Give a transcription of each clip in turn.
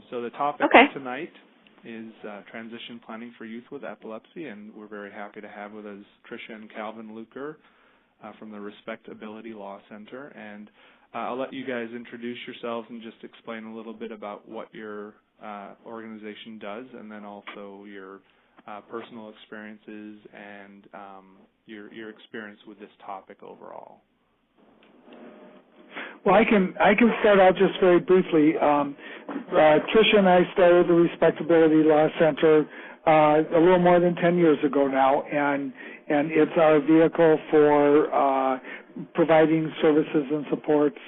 So the topic tonight is transition planning for youth with epilepsy, and we're very happy to have with us Tricia and Calvin Luker from the Respectability Law Center. And I'll let you guys introduce yourselves and just explain a little bit about what your organization does, and then also your personal experiences and your experience with this topic overall. Well, I can start out just very briefly. Tricia and I started the Respectability Law Center a little more than 10 years ago now, and it's our vehicle for providing services and supports,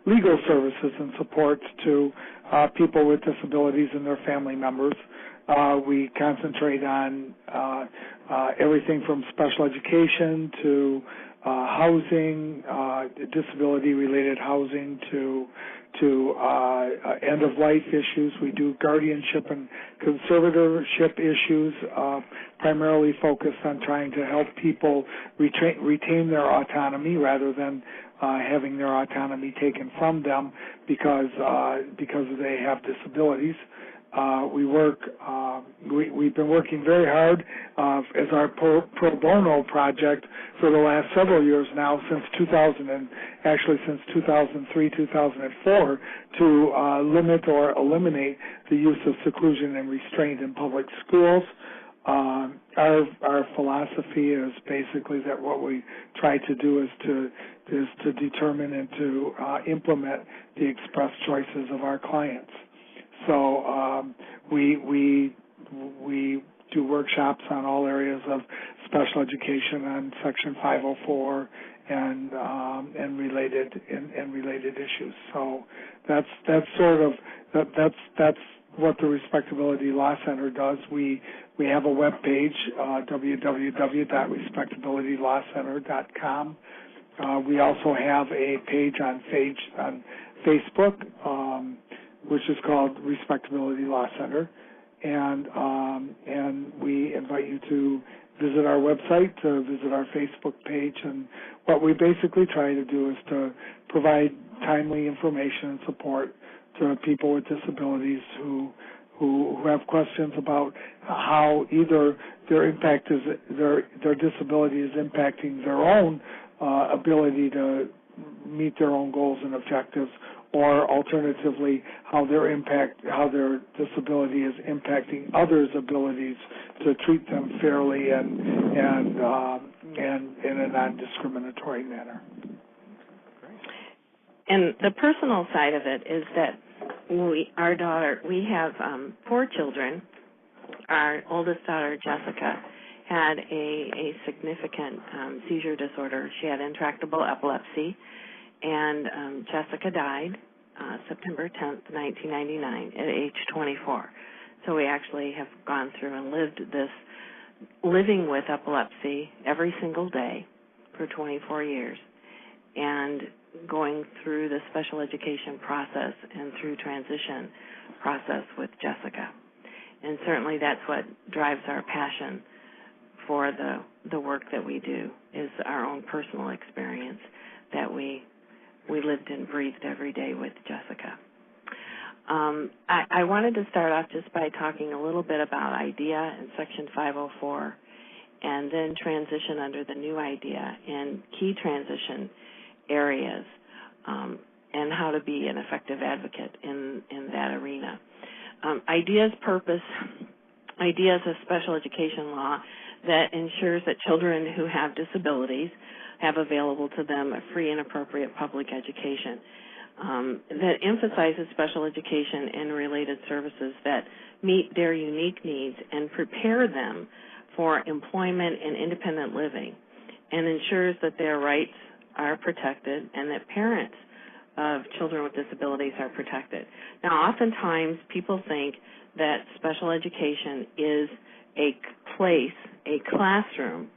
legal services and supports to people with disabilities and their family members. We concentrate on everything from special education to housing, disability-related housing to end-of-life issues. We do guardianship and conservatorship issues, primarily focused on trying to help people retain their autonomy rather than having their autonomy taken from them because they have disabilities. We've been working very hard as our pro bono project for the last several years now, since 2003, 2004, to limit or eliminate the use of seclusion and restraint in public schools. Our philosophy is basically that what we try to do is to determine and to implement the express choices of our clients. So we do workshops on all areas of special education on Section 504 and related issues. So that's what the Respectability Law Center does. We have a web page, www.respectabilitylawcenter.com. We also have a page on Facebook, which is called Respectability Law Center, and we invite you to visit our website, to visit our Facebook page, and what we basically try to do is to provide timely information and support to people with disabilities who have questions about how either their disability is impacting their own ability to meet their own goals and objectives, or alternatively, how their disability is impacting others' abilities to treat them fairly and in a non-discriminatory manner. And the personal side of it is that we have 4 children. Our oldest daughter, Jessica, had a significant seizure disorder. She had intractable epilepsy, and Jessica died September 10th, 1999, at age 24. So we actually have gone through and living with epilepsy every single day for 24 years, and going through the special education process and through transition process with Jessica. And certainly that's what drives our passion for the work that we do, is our own personal experience that we lived and breathed every day with Jessica. I wanted to start off just by talking a little bit about IDEA and Section 504, and then transition under the new IDEA and key transition areas, and how to be an effective advocate in that arena. IDEA's purpose, IDEA is a special education law that ensures that children who have disabilities have available to them a free and appropriate public education that emphasizes special education and related services that meet their unique needs and prepare them for employment and independent living, and ensures that their rights are protected and that parents of children with disabilities are protected. Now, oftentimes people think that special education is a place, a classroom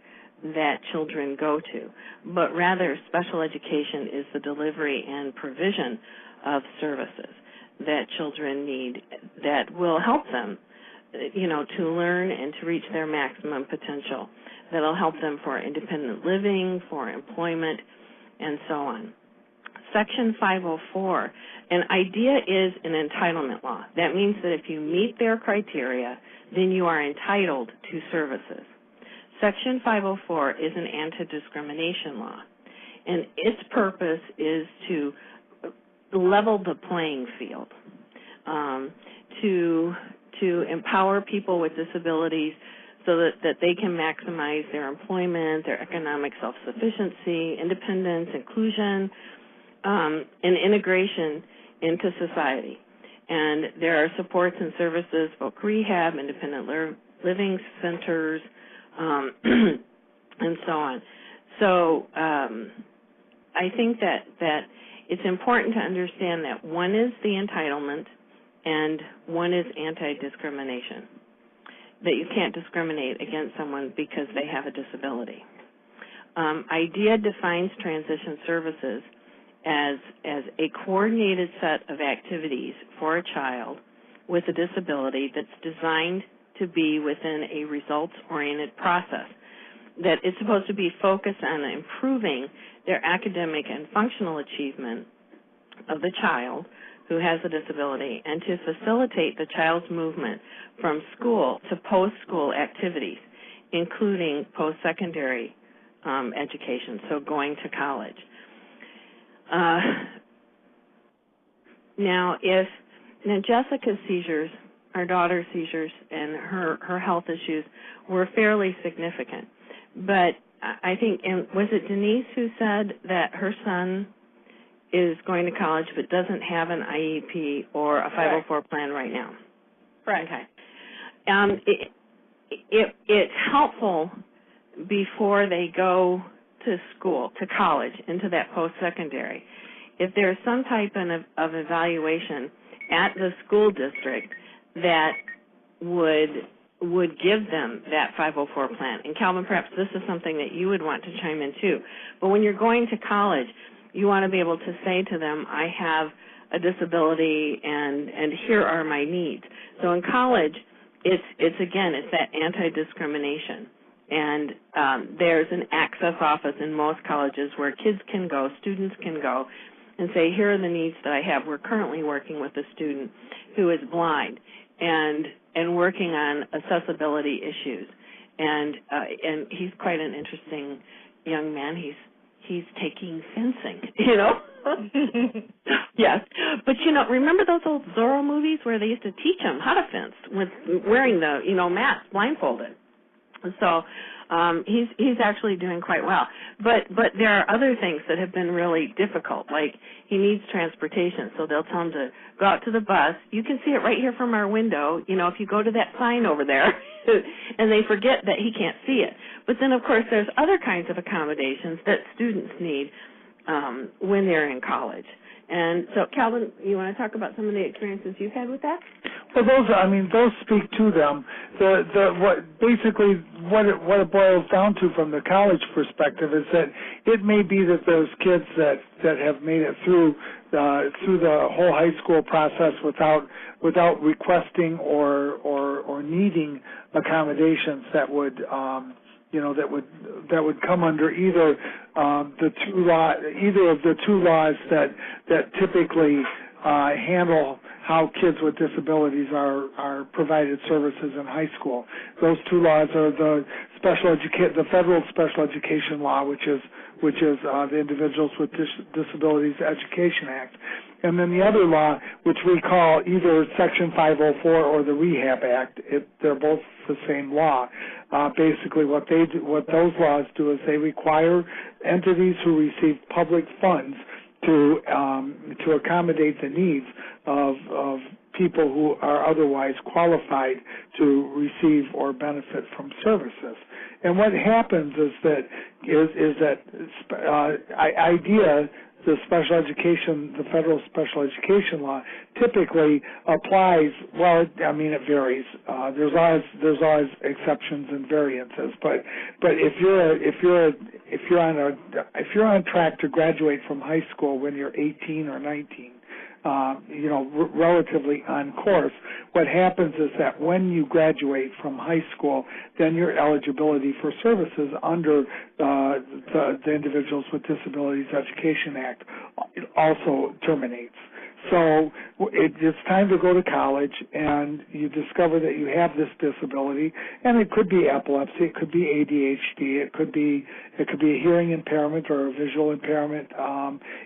that children go to, but rather special education is the delivery and provision of services that children need that will help them, to learn and to reach their maximum potential, that'll help them for independent living, for employment, and so on. Section 504, an IDEA is an entitlement law. That means that if you meet their criteria, then you are entitled to services. Section 504 is an anti-discrimination law, and its purpose is to level the playing field, to empower people with disabilities so that they can maximize their employment, their economic self-sufficiency, independence, inclusion, and integration into society. And there are supports and services, both rehab, independent living centers, and so on. So I think that it's important to understand that one is the entitlement and one is anti-discrimination, that you can't discriminate against someone because they have a disability. IDEA defines transition services as a coordinated set of activities for a child with a disability that's designed to be within a results-oriented process, that it's supposed to be focused on improving their academic and functional achievement of the child who has a disability and to facilitate the child's movement from school to post-school activities, including post-secondary education, so going to college. Now Jessica's seizures, our daughter's seizures, and her health issues were fairly significant. But I think, and was it Denise who said that her son is going to college but doesn't have an IEP or a 504 plan right now? Right. Okay. It's helpful before they go to school, to college, into that post-secondary, if there's some type of evaluation at the school district that would give them that 504 plan. And Calvin, perhaps this is something that you would want to chime in too. But when you're going to college, you want to be able to say to them, I have a disability and here are my needs. So in college, it's that anti-discrimination. And there's an access office in most colleges where kids can go, students can go, and say, here are the needs that I have. We're currently working with a student who is blind and working on accessibility issues. And he's quite an interesting young man. He's taking fencing, you know. Yes. But, remember those old Zorro movies where they used to teach him how to fence with wearing the, mask blindfolded? So he's actually doing quite well. But there are other things that have been really difficult, like he needs transportation, so they'll tell him to go out to the bus. You can see it right here from our window, if you go to that sign over there, and they forget that he can't see it. But then, of course, there's other kinds of accommodations that students need when they're in college. And so, Calvin, you want to talk about some of the experiences you've had with that? Well, those speak to them. What it boils down to from the college perspective is that it may be that there's kids that have made it through the whole high school process without requesting or needing accommodations that would that would come under either of the two laws that typically handle how kids with disabilities are provided services in high school. Those two laws are the federal special education law, which is the Individuals with Disabilities Education Act, and then the other law, which we call either Section 504 or the Rehab Act. They're both the same law. Basically, what those laws do is they require entities who receive public funds to accommodate the needs of people who are otherwise qualified to receive or benefit from services. And what happens is that IDEA, the federal special education law, typically applies. Well, it varies. There's always exceptions and variances. But if you're on track to graduate from high school when you're 18 or 19, relatively on course. What happens is that when you graduate from high school, then your eligibility for services under the Individuals with Disabilities Education Act also terminates. So it's time to go to college, and you discover that you have this disability, and it could be epilepsy, it could be ADHD, it could be a hearing impairment or a visual impairment.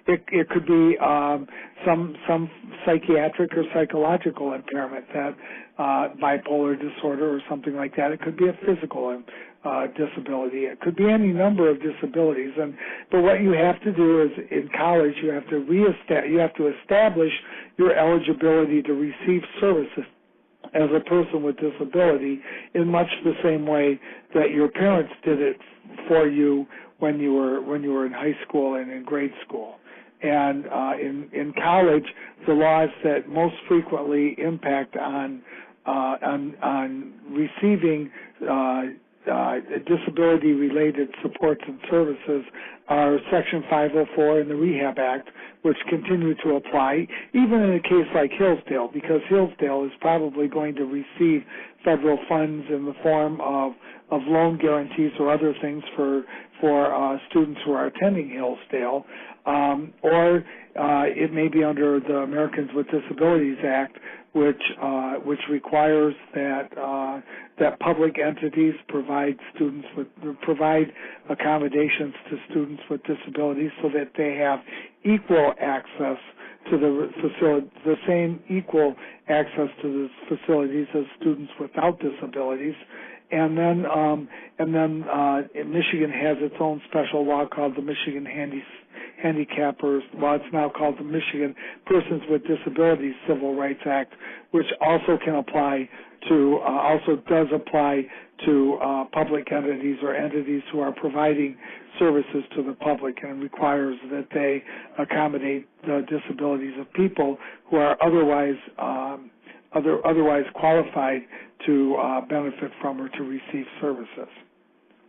It could be some psychiatric or psychological impairment, that bipolar disorder or something like that. It could be a physical disability. It could be any number of disabilities. But what you have to do is, in college, you have to establish your eligibility to receive services as a person with disability in much the same way that your parents did it for you when you were in high school and in grade school. And in college, the laws that most frequently impact on receiving disability-related supports and services are Section 504 and the Rehab Act, which continue to apply, even in a case like Hillsdale, because Hillsdale is probably going to receive federal funds in the form of loan guarantees or other things for students who are attending Hillsdale, or it may be under the Americans with Disabilities Act, which requires that public entities provide accommodations to students with disabilities so that they have equal access to the facility, the same equal access to the facilities as students without disabilities. And then Michigan has its own special law called the Michigan Handicappers. Well, it's now called the Michigan Persons with Disabilities Civil Rights Act, which also does apply to public entities or entities who are providing services to the public, and requires that they accommodate the disabilities of people who are otherwise qualified to benefit from or to receive services.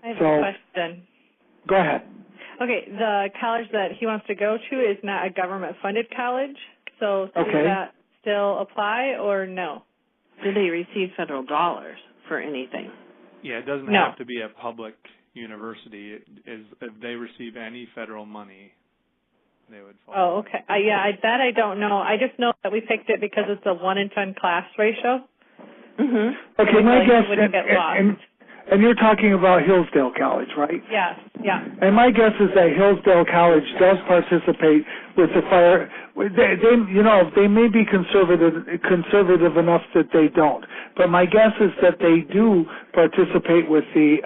I have a question. Go ahead. Okay, the college that he wants to go to is not a government-funded college, so does that still apply or no? Do they receive federal dollars for anything? Yeah, it doesn't have to be a public university. If they receive any federal money, they would fall. Oh, okay. That I don't know. I just know that we picked it because it's a 1 in 10 class ratio. Mm-hmm. Okay, my guess, and you're talking about Hillsdale College, right? Yes, yeah. And my guess is that Hillsdale College does participate with the fire. They may be conservative enough that they don't, but my guess is that they do participate with the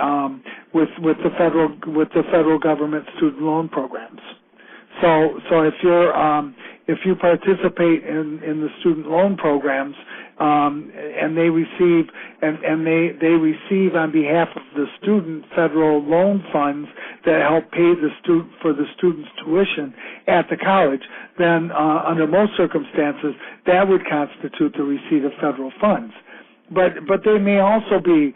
federal government student loan programs. So if you participate in the student loan programs, and they receive on behalf of the student federal loan funds that help pay for the student's tuition at the college, then under most circumstances that would constitute the receipt of federal funds. But they may also be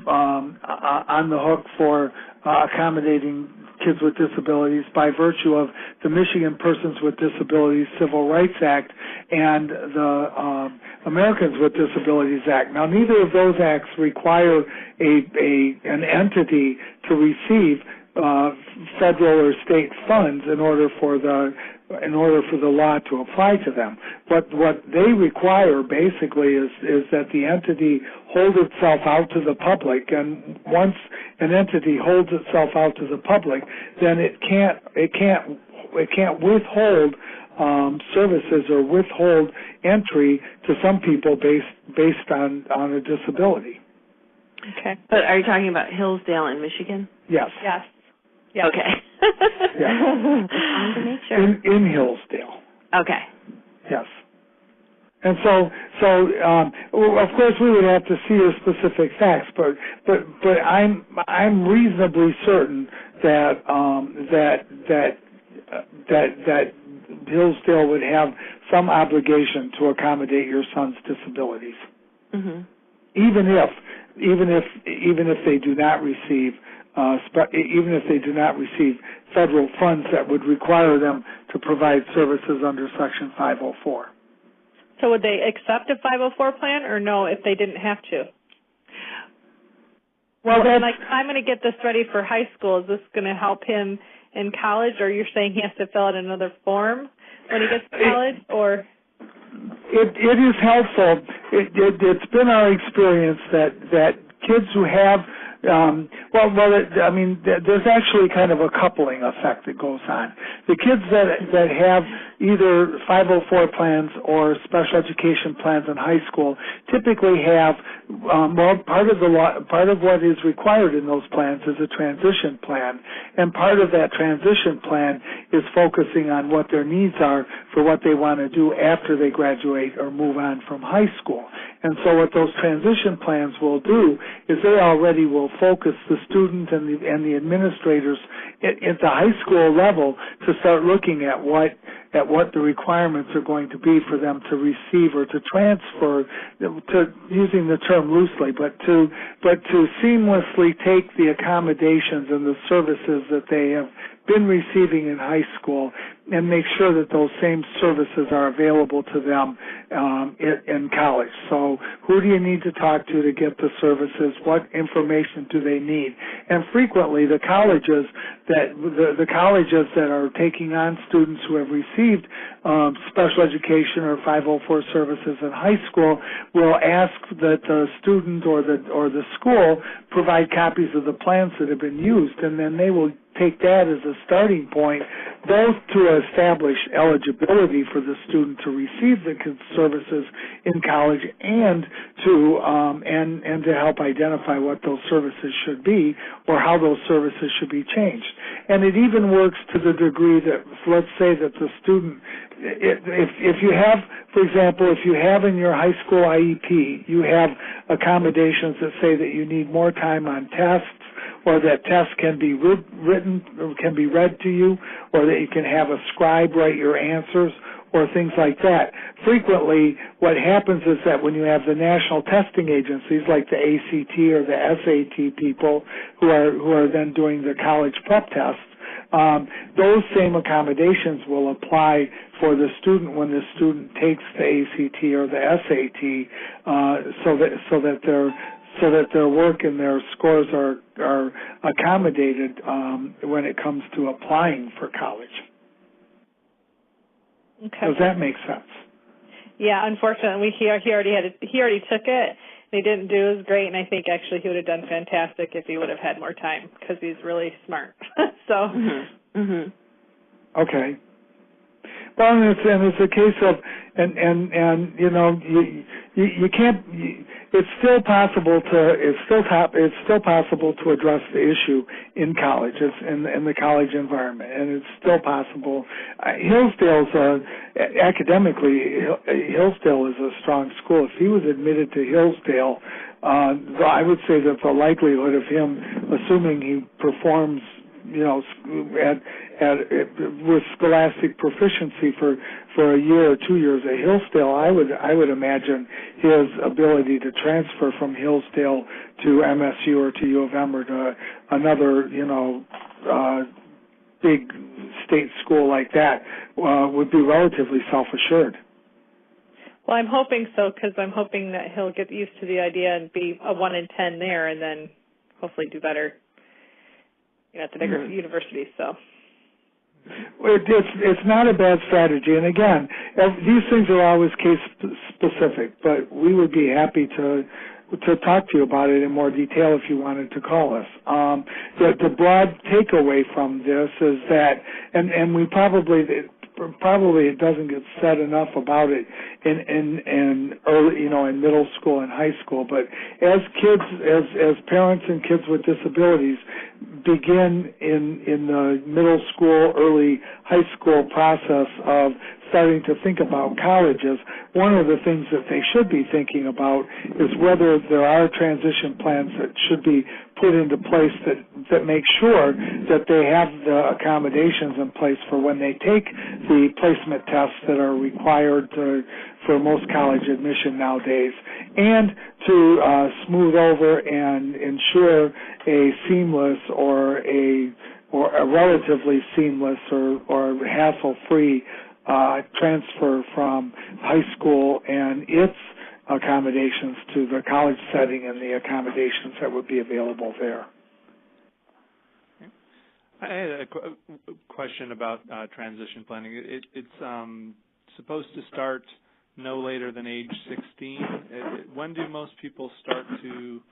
on the hook for accommodating kids with disabilities by virtue of the Michigan Persons with Disabilities Civil Rights Act and the Americans with Disabilities Act. Now, neither of those acts require an entity to receive federal or state funds in order for the law to apply to them. What they require basically is that the entity hold itself out to the public, and once an entity holds itself out to the public, then it can't withhold services or withhold entry to some people based on a disability. Okay. But are you talking about Hillsdale in Michigan? Yes. Yes. Yeah. Okay. Yeah. To make sure. In Hillsdale. Okay. Yes. And so of course we would have to see the specific facts, but I'm reasonably certain that Hillsdale would have some obligation to accommodate your son's disabilities, even if they do not receive even if they do not receive federal funds that would require them to provide services under Section 504. So would they accept a 504 plan or no if they didn't have to? Well, like, I'm going to get this ready for high school. Is this going to help him in college, or you're saying he has to fill out another form when he gets to college, or? It is helpful. It's been our experience that kids who have there's actually kind of a coupling effect that goes on. The kids that have either 504 plans or special education plans in high school typically have part of what is required in those plans is a transition plan, and part of that transition plan is focusing on what their needs are for what they want to do after they graduate or move on from high school. And so what those transition plans will do is they already will focus the student and the administrators at the high school level to start looking at what the requirements are going to be for them to receive or to transfer, to using the term loosely, but to seamlessly take the accommodations and the services that they have been receiving in high school and make sure that those same services are available to them in college. So who do you need to talk to get the services? What information do they need? And frequently the colleges that are taking on students who have received special education or 504 services in high school will ask that the student or the school provide copies of the plans that have been used, and then they will take that as a starting point, both to establish eligibility for the student to receive the services in college and to help identify what those services should be or how those services should be changed. And it even works to the degree that, let's say that the student, if you have, for example, if you have in your high school IEP, you have accommodations that say that you need more time on tests, or that tests can be written or can be read to you, or that you can have a scribe write your answers, or things like that. Frequently, what happens is that when you have the national testing agencies like the ACT or the SAT people who are then doing the college prep tests, those same accommodations will apply for the student when the student takes the ACT or the SAT, so that their work and their scores are accommodated when it comes to applying for college. Okay. Does that make sense? Yeah, unfortunately, he already took it. He didn't do as great, and I think actually he would have done fantastic if he would have had more time because he's really smart. So. Mm-hmm. Mm-hmm. Okay. Well, and it's a case of, and you know, you can't. It's still possible to address the issue in college. It's in the college environment, and it's still possible. Hillsdale's academically, Hillsdale is a strong school. If he was admitted to Hillsdale, I would say that the likelihood of him, assuming he performs, you know, with scholastic proficiency for a year or 2 years at Hillsdale, I would imagine his ability to transfer from Hillsdale to MSU or to U of M or to another, you know, big state school like that would be relatively self-assured. Well, I'm hoping so, because I'm hoping that he'll get used to the idea and be a 1 in 10 there, and then hopefully do better, you know, at the bigger universities. So. It's not a bad strategy, and again, these things are always case specific. But we would be happy to talk to you about it in more detail if you wanted to call us. The broad takeaway from this is that, and we probably it doesn't get said enough about it in early, you know, in middle school and high school. But as kids, as parents and kids with disabilities begin in the middle school, early high school process of starting to think about colleges, one of the things that they should be thinking about is whether there are transition plans that should be put into place that make sure that they have the accommodations in place for when they take the placement tests that are required for most college admission nowadays, and to smooth over and ensure a seamless or a relatively seamless or hassle-free transfer from high school and its accommodations to the college setting and the accommodations that would be available there. I had a question about transition planning. It's supposed to start no later than age 16. When do most people start to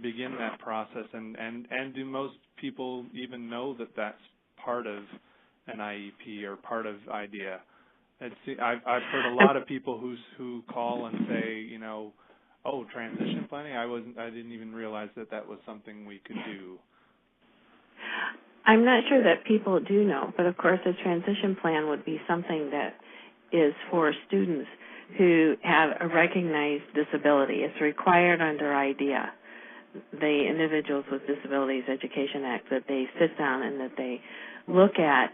begin that process, and do most people even know that that's part of an IEP or part of IDEA? I've heard a lot of people who call and say, oh, transition planning. I didn't even realize that was something we could do. I'm not sure that people do know, but of course a transition plan would be something that is for students who have a recognized disability. It's required under IDEA, the Individuals with Disabilities Education Act, that they sit down and that they look at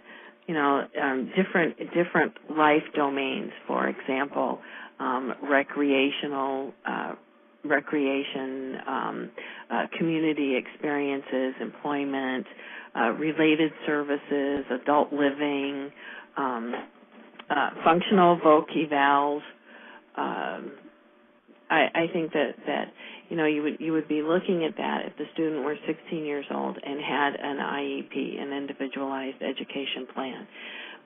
different life domains. For example, recreation, community experiences, employment, related services, adult living, functional voc evals. I think that you would be looking at that if the student were 16 years old and had an IEP, an individualized education plan.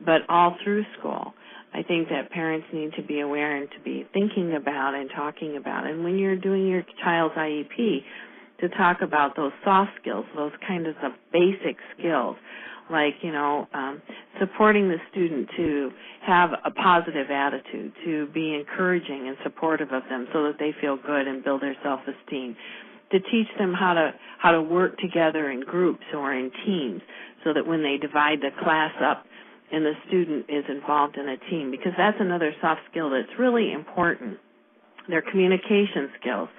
But all through school, I think that parents need to be aware and to be thinking about and talking about. And when you're doing your child's IEP, to talk about those soft skills, those kinds of basic skills, like, supporting the student to have a positive attitude, to be encouraging and supportive of them so that they feel good and build their self-esteem, to teach them how to work together in groups or in teams so that when they divide the class up and the student is involved in a team, because that's another soft skill that's really important. Their communication skills,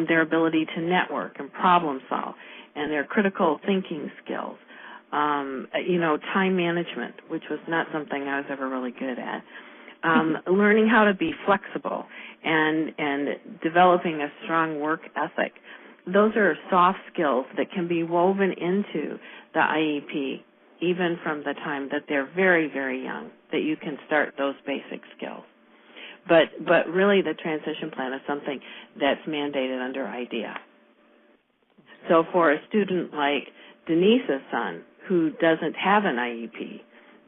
their ability to network and problem solve, and their critical thinking skills. Time management, which was not something I was ever really good at. Learning how to be flexible and developing a strong work ethic. Those are soft skills that can be woven into the IEP, even from the time that they're very, very young, that you can start those basic skills. But really the transition plan is something that's mandated under IDEA. So for a student like Denise's son, who doesn't have an IEP,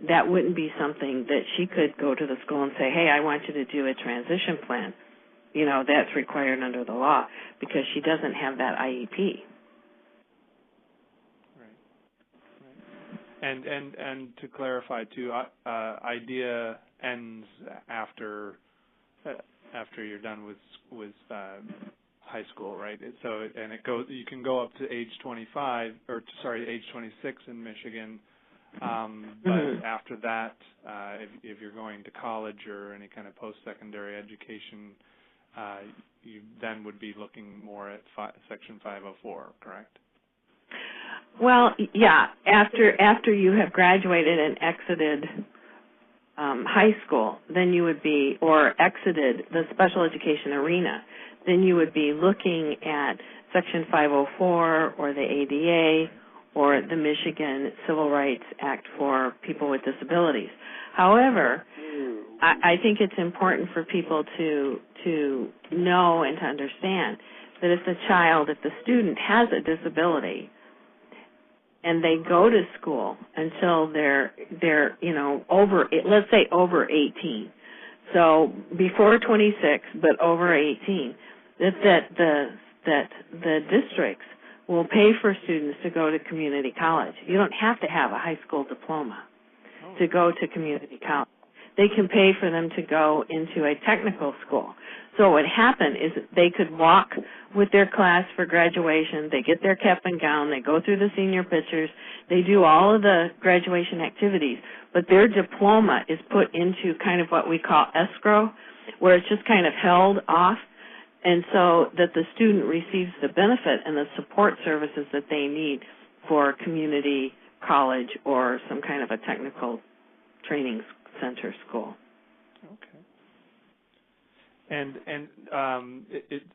that wouldn't be something that she could go to the school and say, hey, I want you to do a transition plan. That's required under the law because she doesn't have that IEP. Right. And to clarify too, IDEA ends after you're done with high school, right? You can go up to age 25, age 26 in Michigan. But after that, if you're going to college or any kind of post-secondary education, you then would be looking more at Section 504, correct? Well, yeah. After you have graduated and exited high school, then you would be, or exited the special education arena, then you would be looking at Section 504 or the ADA or the Michigan Civil Rights Act for people with disabilities. However, I think it's important for people to know and to understand that if the student has a disability and they go to school until they're over 18, so before 26 but over 18, that the districts will pay for students to go to community college. You don't have to have a high school diploma to go to community college. They can pay for them to go into a technical school. So what happened is they could walk with their class for graduation. They get their cap and gown. They go through the senior pictures. They do all of the graduation activities. But their diploma is put into kind of what we call escrow, where it's just kind of held off and so that the student receives the benefit and the support services that they need for community college or some kind of a technical training center school. Okay. And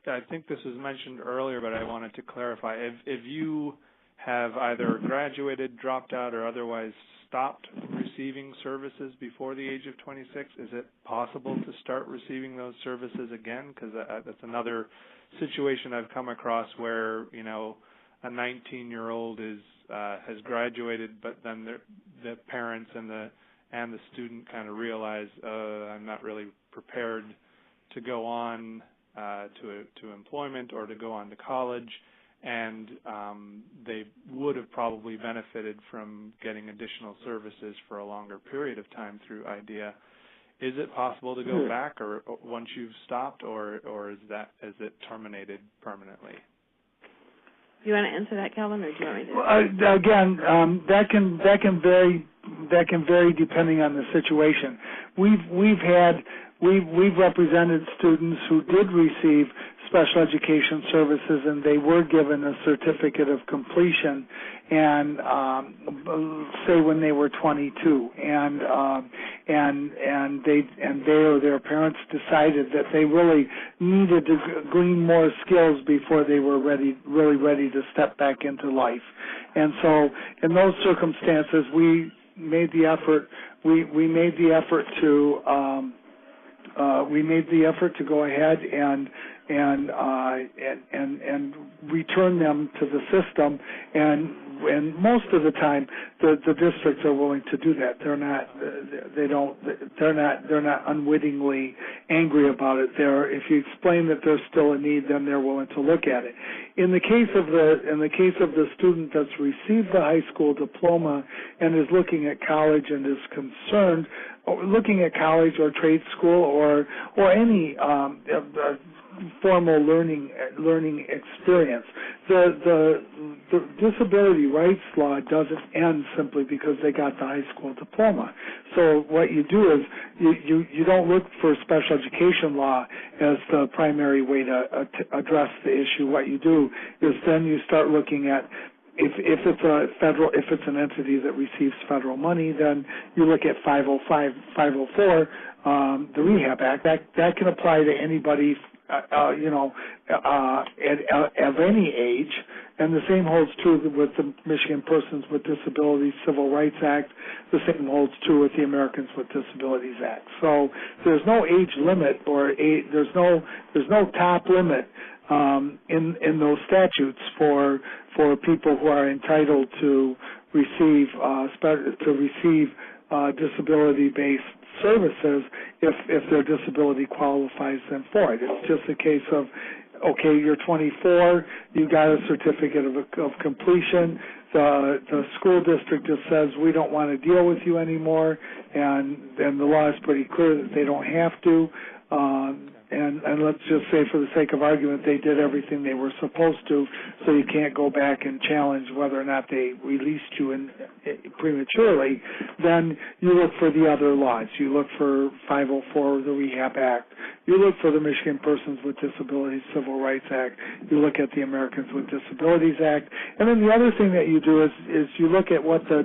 I think this was mentioned earlier, but I wanted to clarify. If you have either graduated, dropped out, or otherwise stopped receiving services before the age of 26, is it possible to start receiving those services again? Because that's another situation I've come across where, you know, a 19-year-old has graduated, but then the parents and the student kind of realize, I'm not really prepared to go on to employment or to go on to college, and they would have probably benefited from getting additional services for a longer period of time through IDEA. Is it possible to go back, or once you've stopped, or is it terminated permanently? Do you want to answer that, Calvin, or do you want me to? Well, again, that can vary. That can vary depending on the situation. We've represented students who did receive special education services, and they were given a certificate of completion, and say when they were 22, and they or their parents decided that they really needed to glean more skills before they were really ready to step back into life. And so, in those circumstances, we made the effort. We made the effort to go ahead and return them to the system, and most of the time the districts are willing to do that. They're not unwittingly angry about it. If you explain that there's still a need, then they're willing to look at it. In the case of the student that's received the high school diploma and is looking at college and is concerned, looking at college or trade school or any formal learning experience, the disability rights law doesn't end simply because they got the high school diploma. So what you do is you don't look for special education law as the primary way to address the issue. What you do is then you start looking at if it's an entity that receives federal money, then you look at 505, 504, the Rehab Act. That can apply to anybody, of any age, and the same holds true with the Michigan Persons with Disabilities Civil Rights Act. The same holds true with the Americans with Disabilities Act. So there's no age limit, or there's no top limit in those statutes for people who are entitled to receive disability-based services if their disability qualifies them for it. It's just a case of, okay, you're 24, you got a certificate of completion. The school district just says we don't want to deal with you anymore, and the law is pretty clear that they don't have to. And let's just say, for the sake of argument, they did everything they were supposed to, so you can't go back and challenge whether or not they released you prematurely. Then you look for the other laws. You look for 504, the Rehab Act. You look for the Michigan Persons with Disabilities Civil Rights Act. You look at the Americans with Disabilities Act. And then the other thing that you do is you look at what the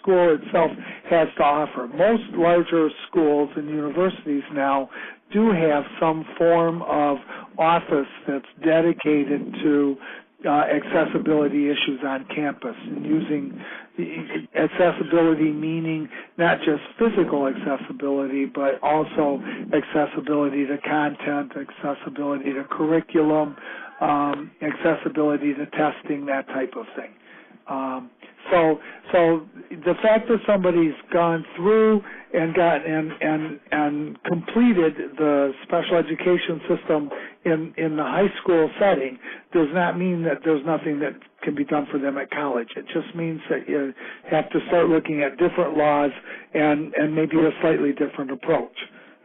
school itself has to offer. Most larger schools and universities now do have some form of office that's dedicated to accessibility issues on campus, and using accessibility meaning not just physical accessibility, but also accessibility to content, accessibility to curriculum, accessibility to testing, that type of thing. So the fact that somebody's gone through and completed the special education system in the high school setting does not mean that there's nothing that can be done for them at college. It just means that you have to start looking at different laws and maybe a slightly different approach.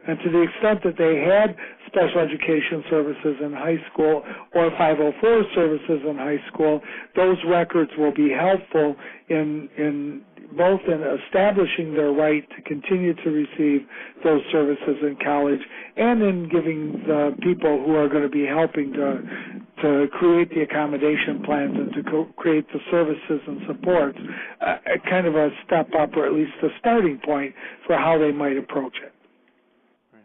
And to the extent that they had special education services in high school or 504 services in high school, those records will be helpful in both in establishing their right to continue to receive those services in college and in giving the people who are going to be helping to create the accommodation plans and to create the services and supports a kind of a step up, or at least a starting point for how they might approach it. Right.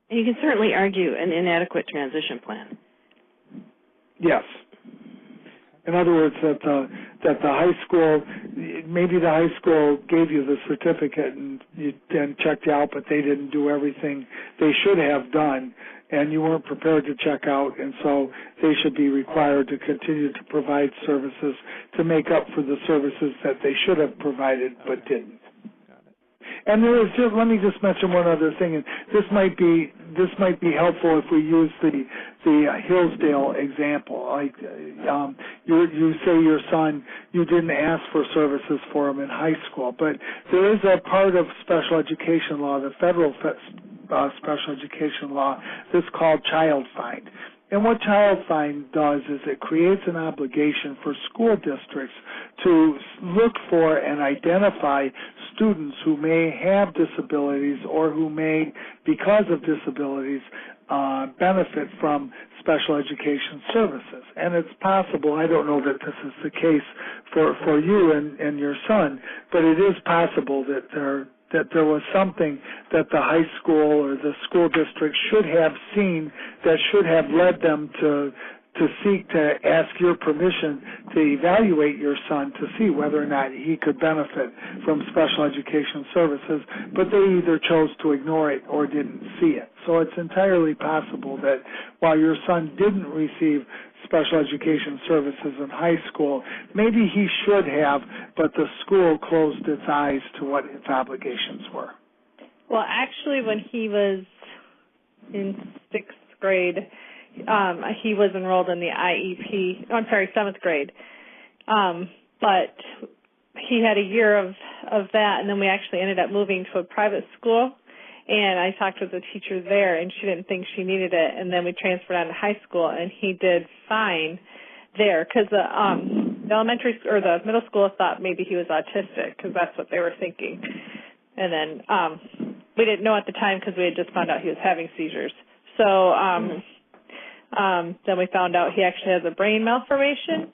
And you can certainly argue an inadequate transition plan. Yes. In other words, that the high school, maybe the high school gave you the certificate and you then checked out, but they didn't do everything they should have done, and you weren't prepared to check out, and so they should be required to continue to provide services to make up for the services that they should have provided but didn't. And there is just, let me just mention one other thing, and this might be helpful if we use the Hillsdale example. Like you say your son, you didn't ask for services for him in high school, but there is a part of special education law, the federal special education law, that's called child find. And what child find does is it creates an obligation for school districts to look for and identify students who may have disabilities or who may, because of disabilities, benefit from special education services. And it's possible, I don't know that this is the case for you and your son, but it is possible that there was something that the high school or the school district should have seen that should have led them to seek to ask your permission to evaluate your son to see whether or not he could benefit from special education services, but they either chose to ignore it or didn't see it. So it's entirely possible that while your son didn't receive special education services in high school, maybe he should have, but the school closed its eyes to what its obligations were. Well, actually, when he was in 6th grade, he was enrolled in the IEP, seventh grade. But he had a year of that, and then we actually ended up moving to a private school. And I talked with the teacher there, and she didn't think she needed it. And then we transferred on to high school, and he did fine there because the elementary or the middle school thought maybe he was autistic because that's what they were thinking. And then we didn't know at the time because we had just found out he was having seizures. So then we found out he actually has a brain malformation,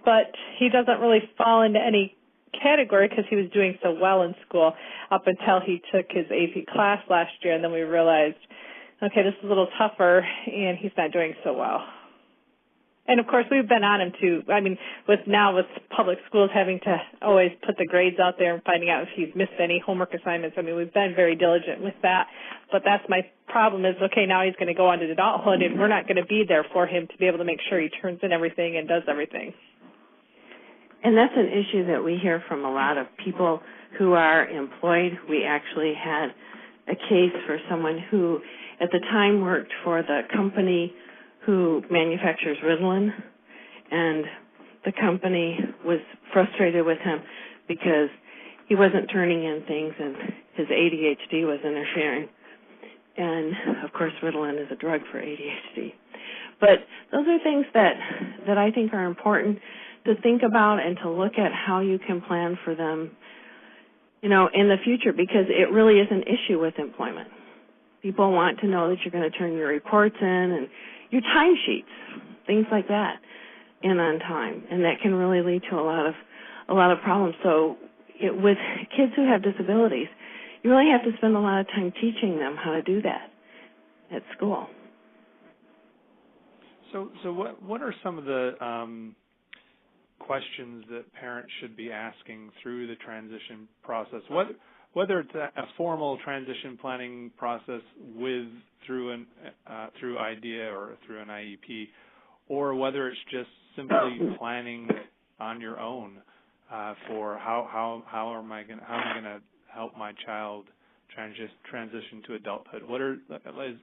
but he doesn't really fall into any category because he was doing so well in school up until he took his AP class last year, and then we realized, okay, this is a little tougher, and he's not doing so well. And, of course, we've been on him, too. I mean, with public schools having to always put the grades out there and finding out if he's missed any homework assignments, I mean, we've been very diligent with that. But that's my problem is, okay, now he's going to go on to adulthood, and we're not going to be there for him to be able to make sure he turns in everything and does everything. And that's an issue that we hear from a lot of people who are employed. We actually had a case for someone who at the time worked for the company who manufactures Ritalin, and the company was frustrated with him because he wasn't turning in things and his ADHD was interfering. And, of course, Ritalin is a drug for ADHD. But those are things that I think are important to think about and to look at how you can plan for them, in the future, because it really is an issue with employment. People want to know that you're going to turn your reports in and your timesheets, things like that, in on time, and that can really lead to a lot of problems. So with kids who have disabilities, you really have to spend a lot of time teaching them how to do that at school. So what are some of the questions that parents should be asking through the transition process? Whether it's a formal transition planning process through IDEA or through an IEP, or whether it's just simply planning on your own for how am I going to help my child transition to adulthood?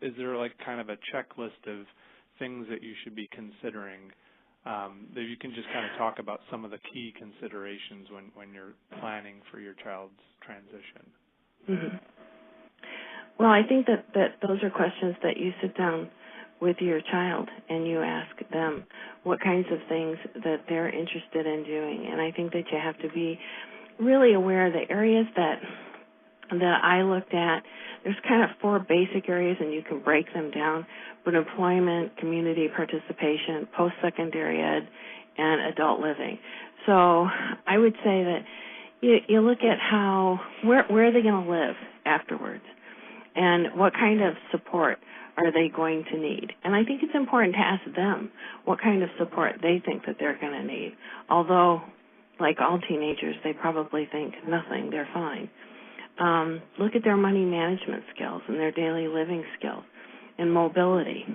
Is there like kind of a checklist of things that you should be considering? That you can just kind of talk about some of the key considerations when you're planning for your child's transition. Mm-hmm. Well, I think that those are questions that you sit down with your child and you ask them what kinds of things that they're interested in doing. And I think that you have to be really aware of the areas that I looked at. There's kind of 4 basic areas, and you can break them down, but employment, community participation, post-secondary ed, and adult living. So I would say that you look at where are they going to live afterwards, and what kind of support are they going to need. And I think it's important to ask them what kind of support they think that they're going to need. Although, like all teenagers, they probably think nothing, they're fine. Look at their money management skills and their daily living skills and mobility.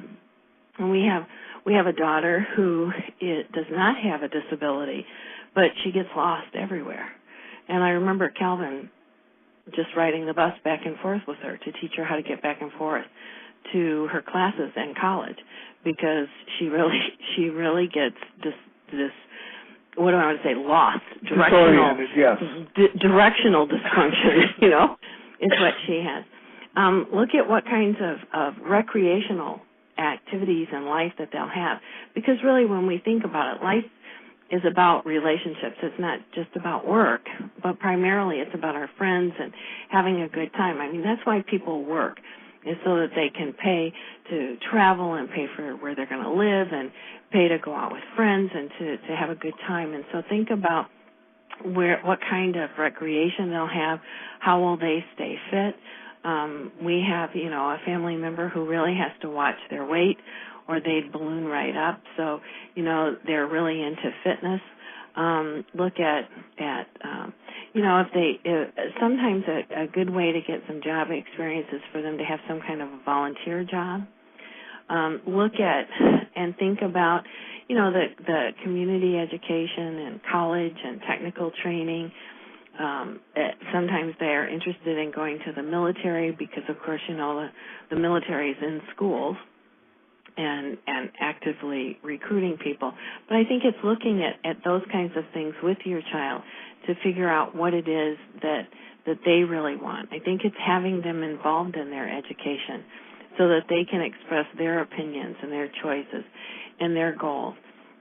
And we have a daughter who does not have a disability, but she gets lost everywhere. And I remember Calvin just riding the bus back and forth with her to teach her how to get back and forth to her classes in college, because she really gets this what do I want to say, lost, directional dysfunction, is what she has. Look at what kinds of recreational activities in life that they'll have, because really when we think about it, life is about relationships. It's not just about work, but primarily it's about our friends and having a good time. I mean, that's why people work, is so that they can pay to travel and pay for where they're going to live and pay to go out with friends and to have a good time. And so think about what kind of recreation they'll have, how will they stay fit. We have, a family member who really has to watch their weight or they'd balloon right up. So, they're really into fitness. Look at sometimes a good way to get some job experience is for them to have some kind of a volunteer job. Look at and think about, the community education and college and technical training. Sometimes they're interested in going to the military because, of course, the military is in schools and actively recruiting people. But I think it's looking at those kinds of things with your child to figure out what it is that they really want. I think it's having them involved in their education so that they can express their opinions and their choices and their goals.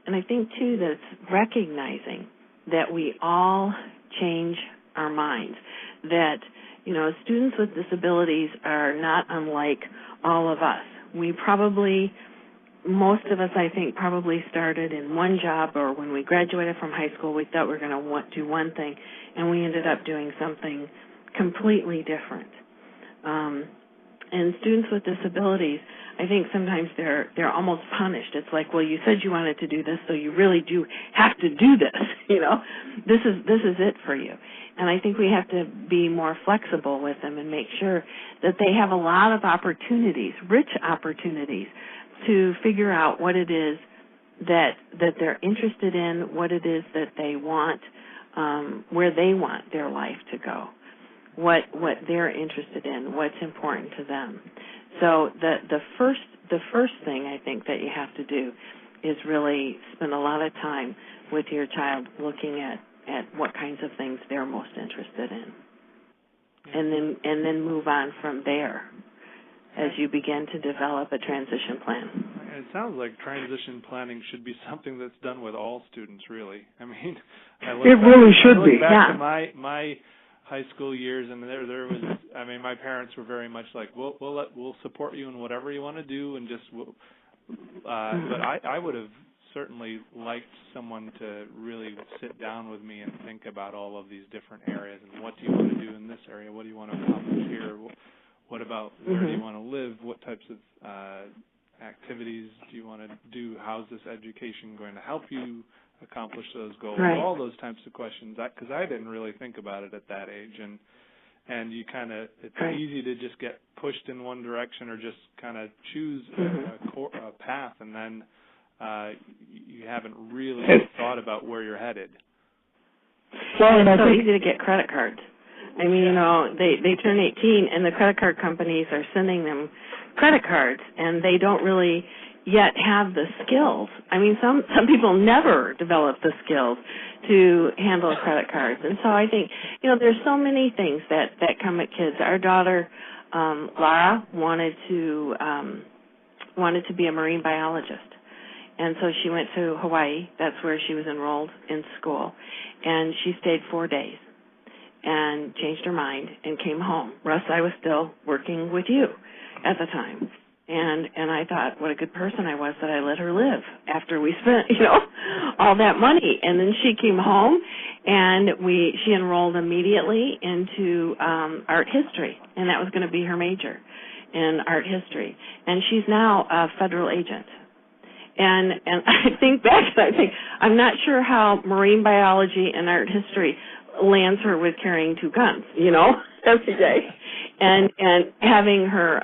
And I think, too, that it's recognizing that we all change our minds, that, students with disabilities are not unlike all of us. Most of us, I think, probably started in one job, or when we graduated from high school, we thought we were going to do one thing, and we ended up doing something completely different. And students with disabilities, I think sometimes they're almost punished. It's like, well, you said you wanted to do this, so you really do have to do this. This is it for you. And I think we have to be more flexible with them and make sure that they have a lot of opportunities, rich opportunities, to figure out what it is that they're interested in, what it is that they want, where they want their life to go, what they're interested in, what's important to them. So the first thing I think that you have to do is really spend a lot of time with your child looking at what kinds of things they're most interested in, and then move on from there as you begin to develop a transition plan. It sounds like transition planning should be something that's done with all students, really. I mean, it really should be. Back to my high school years, and there was. I mean, my parents were very much like, we'll support you in whatever you want to do, and just. But I would have certainly liked someone to really sit down with me and think about all of these different areas and what do you want to do in this area, what do you want to accomplish here. What about where do you want to live? What types of activities do you want to do? How's this education going to help you accomplish those goals? Right. All those types of questions, because I didn't really think about it at that age. And you it's right. easy to just get pushed in one direction or just kind of choose a path, and then you haven't really thought about where you're headed. Well, it's so easy to get credit cards. I mean, they turn 18, and the credit card companies are sending them credit cards, and they don't really yet have the skills. I mean, some people never develop the skills to handle credit cards. And so I think, there's so many things that come at kids. Our daughter Lara wanted to be a marine biologist. And so she went to Hawaii. That's where she was enrolled in school. And she stayed 4 days and changed her mind and came home. Russ, I was still working with you at the time. And I thought, what a good person I was that I let her live after we spent, all that money. And then she came home, and she enrolled immediately into art history, and that was going to be her major in art history. And she's now a federal agent. And I think back and I think, I'm not sure how marine biology and art history lands her with carrying 2 guns, every day. And having her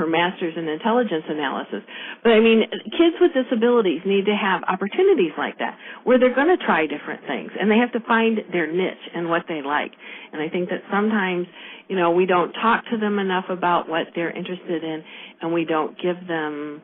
master's in intelligence analysis. But, I mean, kids with disabilities need to have opportunities like that where they're going to try different things, and they have to find their niche and what they like. And I think that sometimes, we don't talk to them enough about what they're interested in, and we don't give them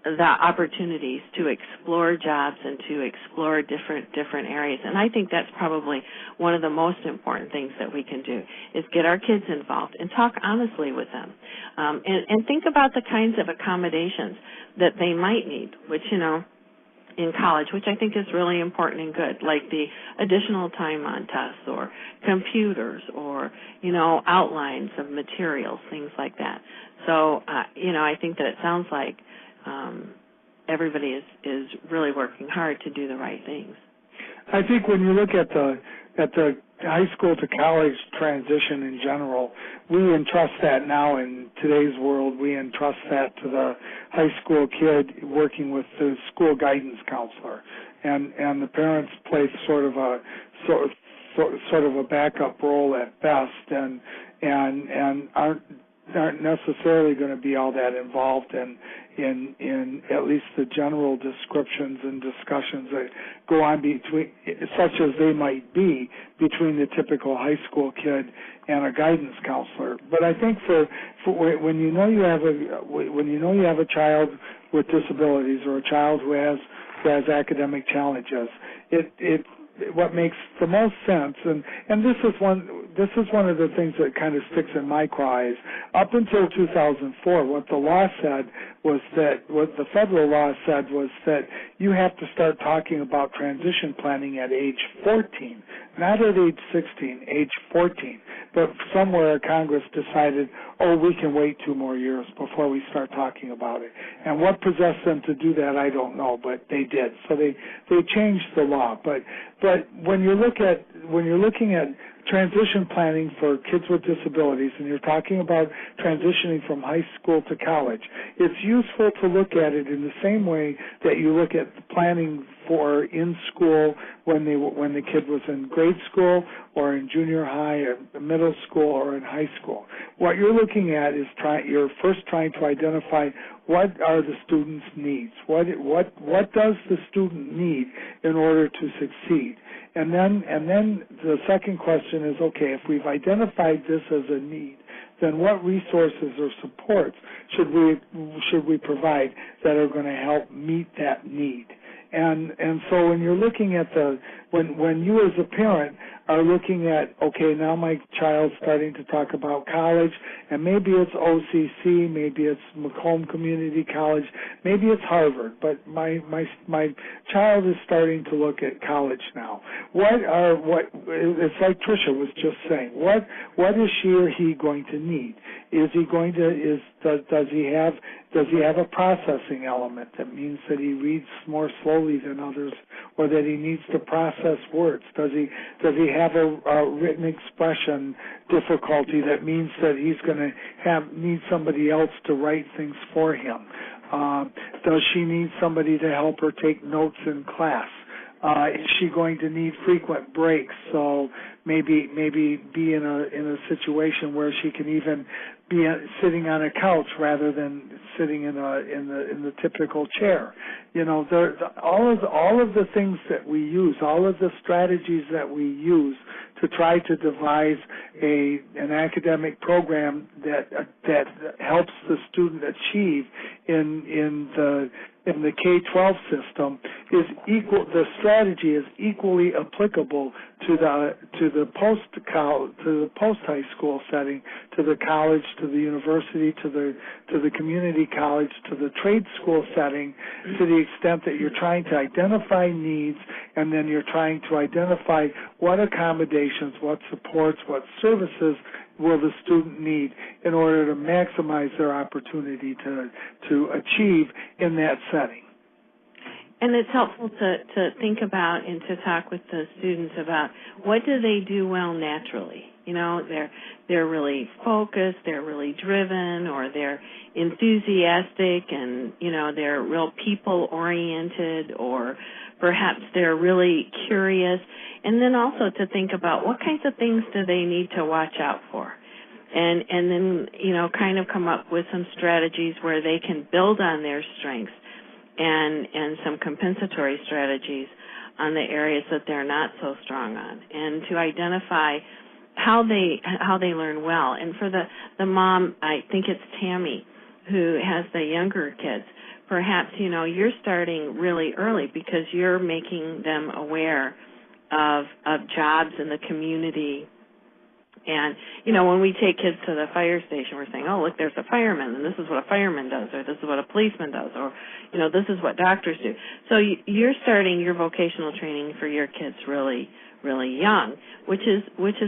the opportunities to explore jobs and to explore different areas. And I think that's probably one of the most important things that we can do is get our kids involved and talk honestly with them. And think about the kinds of accommodations that they might need, which, in college, which I think is really important and good, like the additional time on tests or computers or, outlines of materials, things like that. So, I think that it sounds like everybody is really working hard to do the right things. I think when you look at the high school to college transition in general, we entrust that now in today's world. We entrust that to the high school kid working with the school guidance counselor, and the parents play sort of a backup role at best, and aren't necessarily going to be all that involved in at least the general descriptions and discussions that go on between, such as they might be, between the typical high school kid and a guidance counselor. But I think for when you know you have a child with disabilities or a child who has academic challenges, what makes the most sense, and this is one of the things that kind of sticks in my craw is, up until 2004, what the federal law said was that you have to start talking about transition planning at age 14, not at age 16, age 14. But somewhere Congress decided, we can wait 2 more years before we start talking about it. And what possessed them to do that, I don't know, but they did. So they changed the law. But when you're looking at transition planning for kids with disabilities, and you're talking about transitioning from high school to college, it's useful to look at it in the same way that you look at the planning for in school when the kid was in grade school or in junior high or middle school or in high school. What you're looking at is you're first trying to identify what are the student's needs. What does the student need in order to succeed? And then the second question is, okay, if we've identified this as a need, then what resources or supports should we provide that are going to help meet that need? And so when you're looking at when you as a parent are looking at, okay, now my child's starting to talk about college, and maybe it's OCC, maybe it's Macomb Community College, maybe it's Harvard, but my child is starting to look at college now. It's like Tricia was just saying, what is she or he going to need? Does he have a processing element that means that he reads more slowly than others, or that he needs to process words? Does he have a written expression difficulty that means that he's going to need somebody else to write things for him? Does she need somebody to help her take notes in class? Is she going to need frequent breaks? So maybe be in a situation where she can even be sitting on a couch rather than sitting in the typical chair. All of the things that we use, all of the strategies that we use to try to devise an academic program that helps the student achieve in the K-12 system is equal. The strategy is equally applicable to the post high school setting, to the college, to the university, to the community college, to the trade school setting, to the extent that you're trying to identify needs, and then you're trying to identify what accommodations, what supports, what services will the student need in order to maximize their opportunity to achieve in that setting. And it's helpful to think about and to talk with the students about what do they do well naturally. You know, they're really focused, they're really driven, or they're enthusiastic, and, you know, they're real people-oriented, or perhaps they're really curious. And then also to think about what kinds of things do they need to watch out for. And then, you know, kind of come up with some strategies where they can build on their strengths and some compensatory strategies on the areas that they're not so strong on, and to identify how they learn well. And for the mom, I think it's Tammy, who has the younger kids. Perhaps, you know, you're starting really early because you're making them aware of jobs in the community. And, you know, when we take kids to the fire station, we're saying, oh, look, there's a fireman, and this is what a fireman does, or this is what a policeman does, or, you know, this is what doctors do. So you're starting your vocational training for your kids really, really young, which is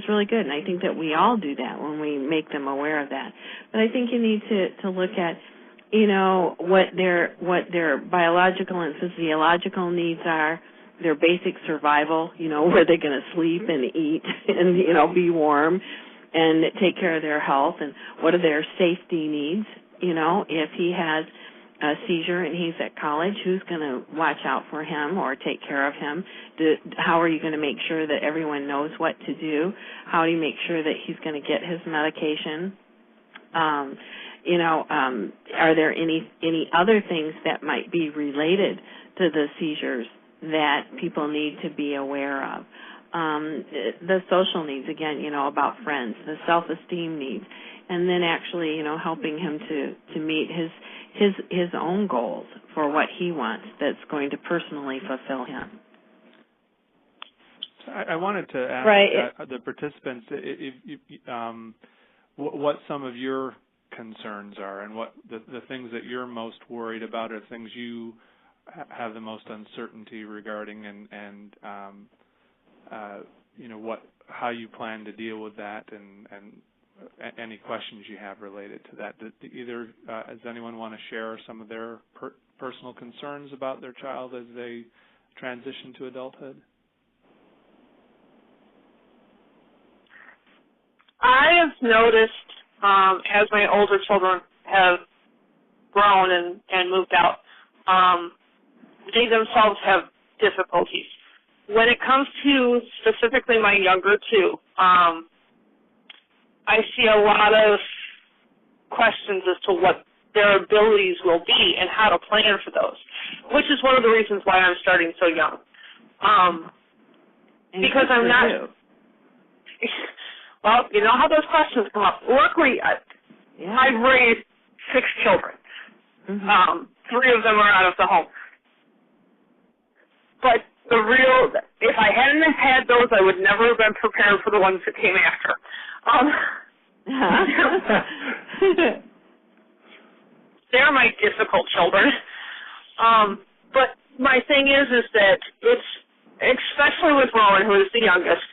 really good. And I think that we all do that when we make them aware of that. But I think you need to look at, you know, what their biological and physiological needs are, their basic survival, you know, where they're going to sleep and eat and, you know, be warm and take care of their health, and what are their safety needs, you know, if he has a seizure and he's at college, who's going to watch out for him or take care of him? How are you going to make sure that everyone knows what to do? How do you make sure that he's going to get his medication? You know, are there any other things that might be related to the seizures that people need to be aware of? The social needs, again, you know, about friends, the self-esteem needs, and then actually, you know, helping him to meet his own goals for what he wants that's going to personally fulfill him. I wanted to ask the participants what some of your concerns are, and what the things that you're most worried about, are things you have the most uncertainty regarding, and you know, how you plan to deal with that, and any questions you have related to that. Does anyone want to share some of their personal concerns about their child as they transition to adulthood? I have noticed as my older children have grown and moved out, they themselves have difficulties. When it comes to specifically my younger two, I see a lot of questions as to what their abilities will be and how to plan for those, which is one of the reasons why I'm starting so young. Because I'm not... Well, you know how those questions come up. Luckily, I've raised 6 children. Mm-hmm. 3 of them are out of the home. But if I hadn't had those, I would never have been prepared for the ones that came after. They're my difficult children. But my thing is that it's, especially with Rowan, who is the youngest,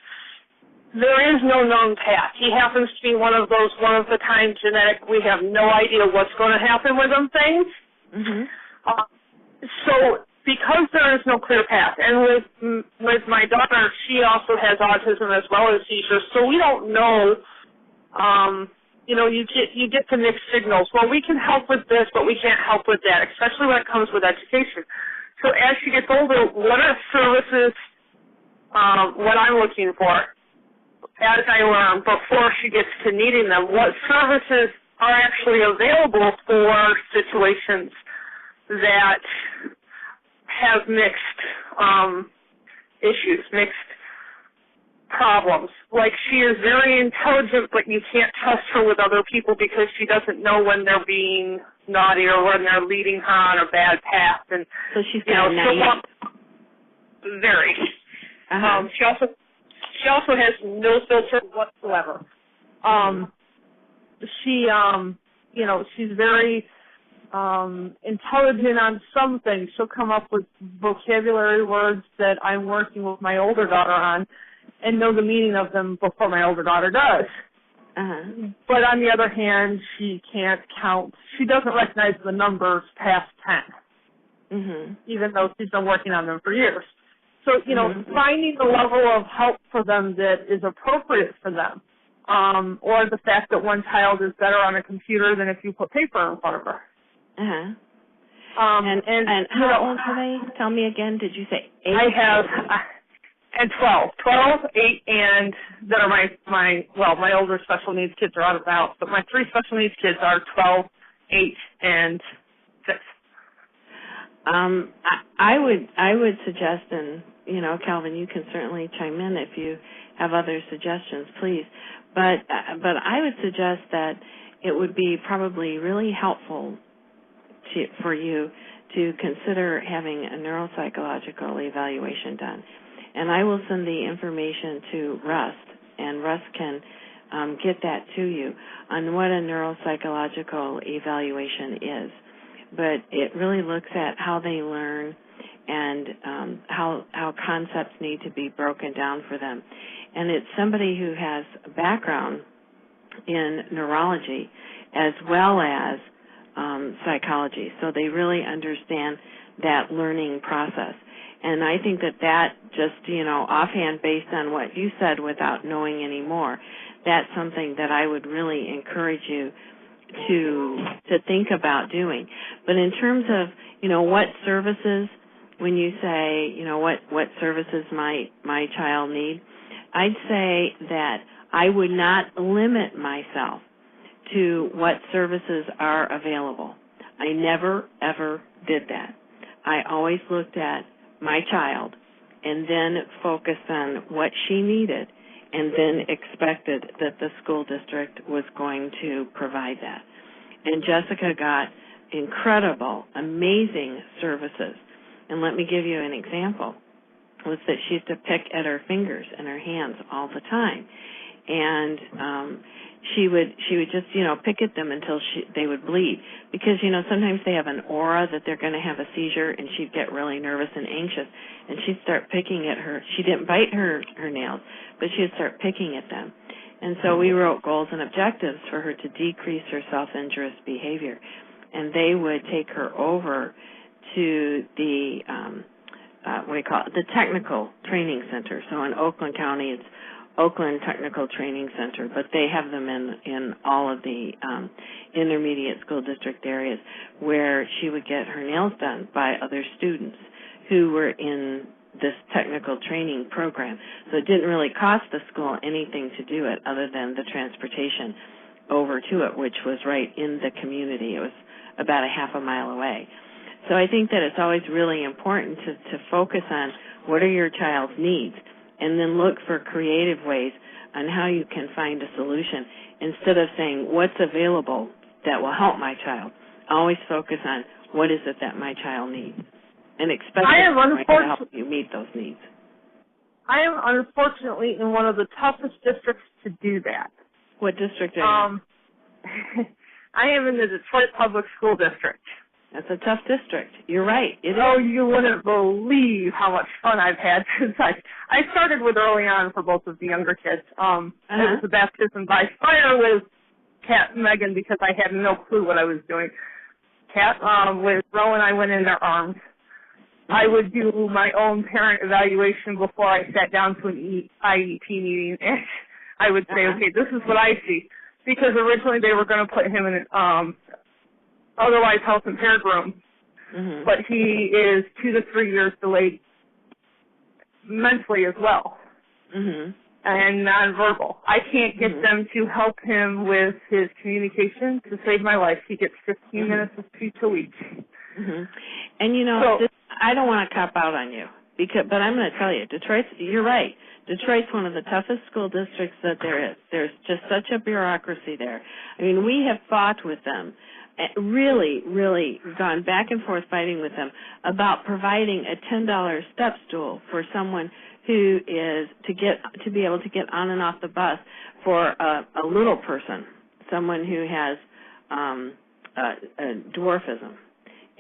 there is no known path. He happens to be one of the time genetic, we have no idea what's going to happen with them things. Mm-hmm. So because there is no clear path, and with my daughter, she also has autism as well as seizures, so we don't know. You know, you get the mixed signals. Well, we can help with this, but we can't help with that, especially when it comes with education. So as she gets older, what are services? What I'm looking for, as I learn before she gets to needing them, what services are actually available for situations that have mixed issues, mixed problems. Like, she is very intelligent, but you can't trust her with other people because she doesn't know when they're being naughty or when they're leading her on a bad path. And so she's kind of naive. Very. She also has no filter whatsoever. She's very intelligent on some things. She'll come up with vocabulary words that I'm working with my older daughter on and know the meaning of them before my older daughter does. But on the other hand, she can't count. She doesn't recognize the numbers past 10, even though she's been working on them for years. So, finding the level of help for them that is appropriate for them, or the fact that one child is better on a computer than if you put paper in front of her. And how old are they? Tell me again. Did you say 8? I have and 12, 8, and that are my older special needs kids are out of the house, but my 3 special needs kids are 12, 8, and 6. I would suggest, and Calvin, you can certainly chime in if you have other suggestions, please. But I would suggest that it would be probably really helpful for you to consider having a neuropsychological evaluation done. And I will send the information to Russ, and Russ can get that to you on what a neuropsychological evaluation is. But it really looks at how they learn and how concepts need to be broken down for them. And it's somebody who has a background in neurology as well as psychology, so they really understand that learning process. And I think that just, offhand, based on what you said without knowing any more, that's something that I would really encourage you to think about doing. But in terms of, what services, when you say, what services might my child need, I'd say that I would not limit myself to what services are available. I never, ever did that. I always looked at my child and then focused on what she needed and then expected that the school district was going to provide that. And Jessica got incredible, amazing services. And let me give you an example, was that she used to pick at her fingers and her hands all the time. And she would just, pick at them until they would bleed. Because, sometimes they have an aura that they're going to have a seizure, and she'd get really nervous and anxious. And she'd start picking at her. She didn't bite her nails, but she'd start picking at them. And so we wrote goals and objectives for her to decrease her self-injurious behavior. And they would take her over to the, the technical training center. So in Oakland County, it's Oakland Technical Training Center, but they have them in all of the intermediate school district areas where she would get her nails done by other students who were in this technical training program. So it didn't really cost the school anything to do it other than the transportation over to it, which was right in the community. It was about a half a mile away. So I think that it's always really important to focus on what are your child's needs, and then look for creative ways on how you can find a solution instead of saying what's available that will help my child. Always focus on what is it that my child needs and expect it to help you meet those needs. I am unfortunately in one of the toughest districts to do that. What district are you in? I am in the Detroit Public School District. That's a tough district. You're right. It is. You wouldn't believe how much fun I've had since I started with early on for both of the younger kids. It was the baptism by fire with Kat and Megan because I had no clue what I was doing. Kat, with Rowan, I went in their arms. I would do my own parent evaluation before I sat down to an IEP meeting, and I would say, okay, this is what I see. Because originally they were going to put him in an otherwise health impaired room, but he is 2 to 3 years delayed mentally as well, and nonverbal. I can't get them to help him with his communication to save my life. He gets 15 minutes of speech a week. And I don't want to cop out on you But I'm going to tell you, you're right. Detroit's one of the toughest school districts that there is. There's just such a bureaucracy there. I mean, we have fought with them, really, really gone back and forth fighting with them about providing a $10 step stool for someone who is to be able to get on and off the bus for a little person, someone who has a dwarfism,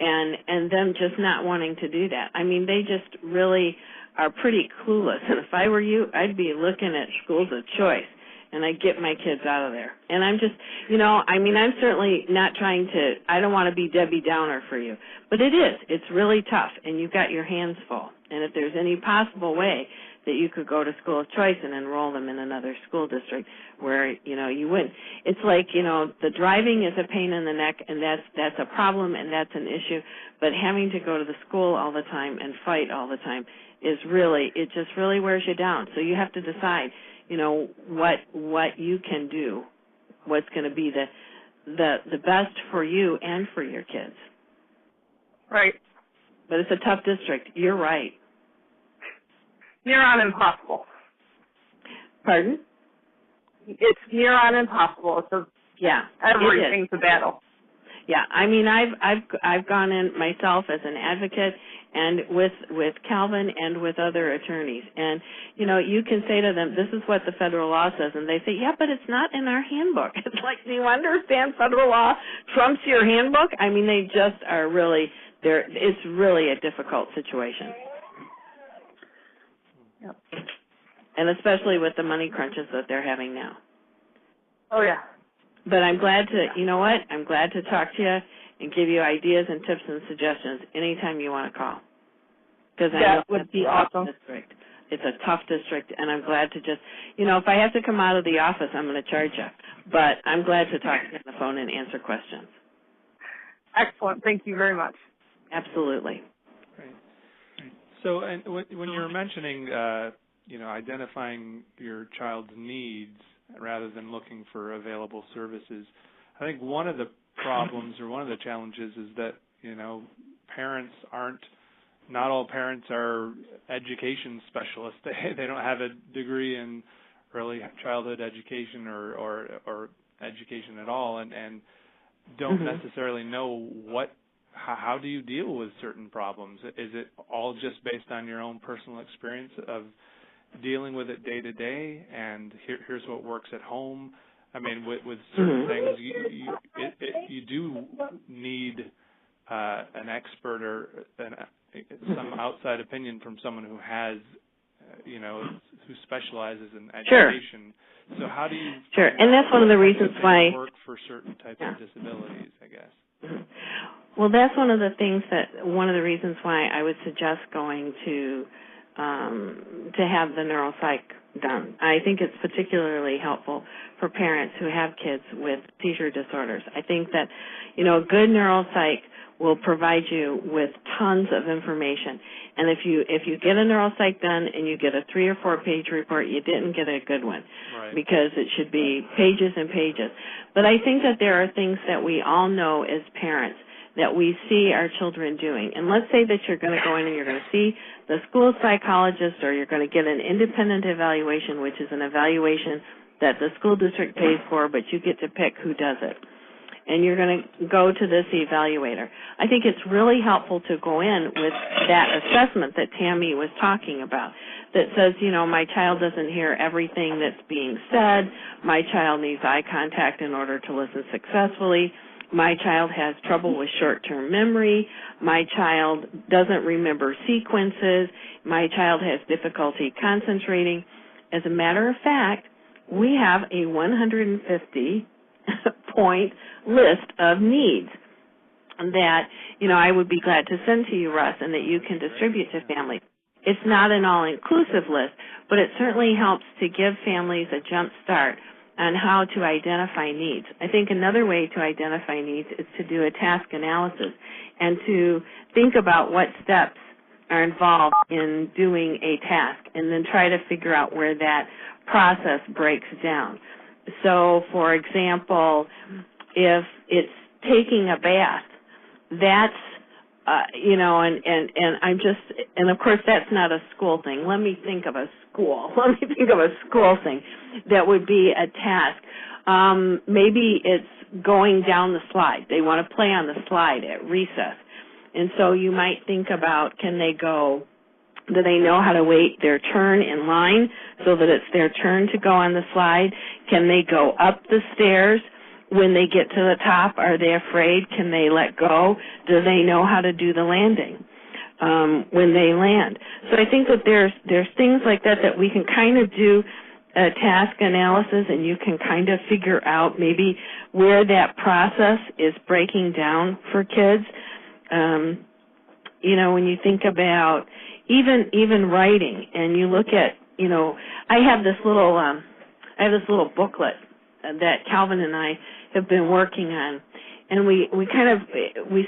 and them just not wanting to do that. I mean, they just really are pretty clueless. And if I were you, I'd be looking at schools of choice, and I'd get my kids out of there. And I'm just, I'm certainly not trying to, I don't want to be Debbie Downer for you, but it is. It's really tough, and you've got your hands full. And if there's any possible way that you could go to school of choice and enroll them in another school district where, you wouldn't. It's like, the driving is a pain in the neck, and that's a problem, and that's an issue. But having to go to the school all the time and fight all the time is really, it just really wears you down. So you have to decide, what you can do, what's going to be the best for you and for your kids. Right. But it's a tough district. You're right. Near on impossible. Pardon? It's near on impossible. So everything's a battle. Yeah, I mean, I've gone in myself as an advocate, and with Calvin and with other attorneys, and you can say to them, this is what the federal law says, and they say, yeah, but it's not in our handbook. It's like, do you understand federal law trumps your handbook? I mean, they just are really it's really a difficult situation. Yep. And especially with the money crunches that they're having now. Oh, yeah. But I'm glad I'm glad to talk to you and give you ideas and tips and suggestions anytime you want to call. Because that would be awesome. District. It's a tough district, and I'm glad to just, if I have to come out of the office, I'm going to charge you. But I'm glad to talk to you on the phone and answer questions. Excellent. Thank you very much. Absolutely. Great. So, and when you were mentioning, identifying your child's needs rather than looking for available services, I think one of the problems or one of the challenges is that, parents not all parents are education specialists. They don't have a degree in early childhood education or education at all, and don't necessarily know how do you deal with certain problems? Is it all just based on your own personal experience of dealing with it day to day, and here's what works at home? I mean, with certain things, you do need an expert or some outside opinion from someone who has, who specializes in education. Sure. So how do you? Sure, and that's one of the reasons why work for certain types of disabilities, I guess. Mm-hmm. Well, that's one of the reasons why I would suggest going to have the neuropsych done. I think it's particularly helpful for parents who have kids with seizure disorders. I think that, a good neuropsych will provide you with tons of information. And if you get a neuropsych done and you get a 3 or 4 page report, you didn't get a good one. Right. Because it should be pages and pages. But I think that there are things that we all know as parents that we see our children doing. And let's say that you're going to go in and you're going to see the school psychologist, or you're going to get an independent evaluation, which is an evaluation that the school district pays for, but you get to pick who does it. And you're going to go to this evaluator. I think it's really helpful to go in with that assessment that Tammy was talking about that says, my child doesn't hear everything that's being said. My child needs eye contact in order to listen successfully. My child has trouble with short-term memory. My child doesn't remember sequences. My child has difficulty concentrating. As a matter of fact, we have a 150-point list of needs that, I would be glad to send to you, Russ, and that you can distribute to families. It's not an all-inclusive list, but it certainly helps to give families a jump start on how to identify needs. I think another way to identify needs is to do a task analysis and to think about what steps are involved in doing a task and then try to figure out where that process breaks down. So, for example, if it's taking a bath, that's and I'm just, and of course that's not a school thing. Let me think of a school thing that would be a task. Maybe it's going down the slide. They want to play on the slide at recess. And so you might think about, do they know how to wait their turn in line so that it's their turn to go on the slide? Can they go up the stairs? When they get to the top, are they afraid? Can they let go? Do they know how to do the landing when they land? So I think that there's things like that we can kind of do a task analysis, and you can kind of figure out maybe where that process is breaking down for kids. When you think about even writing, and you look at, I have this little booklet that Calvin and I have been working on, and we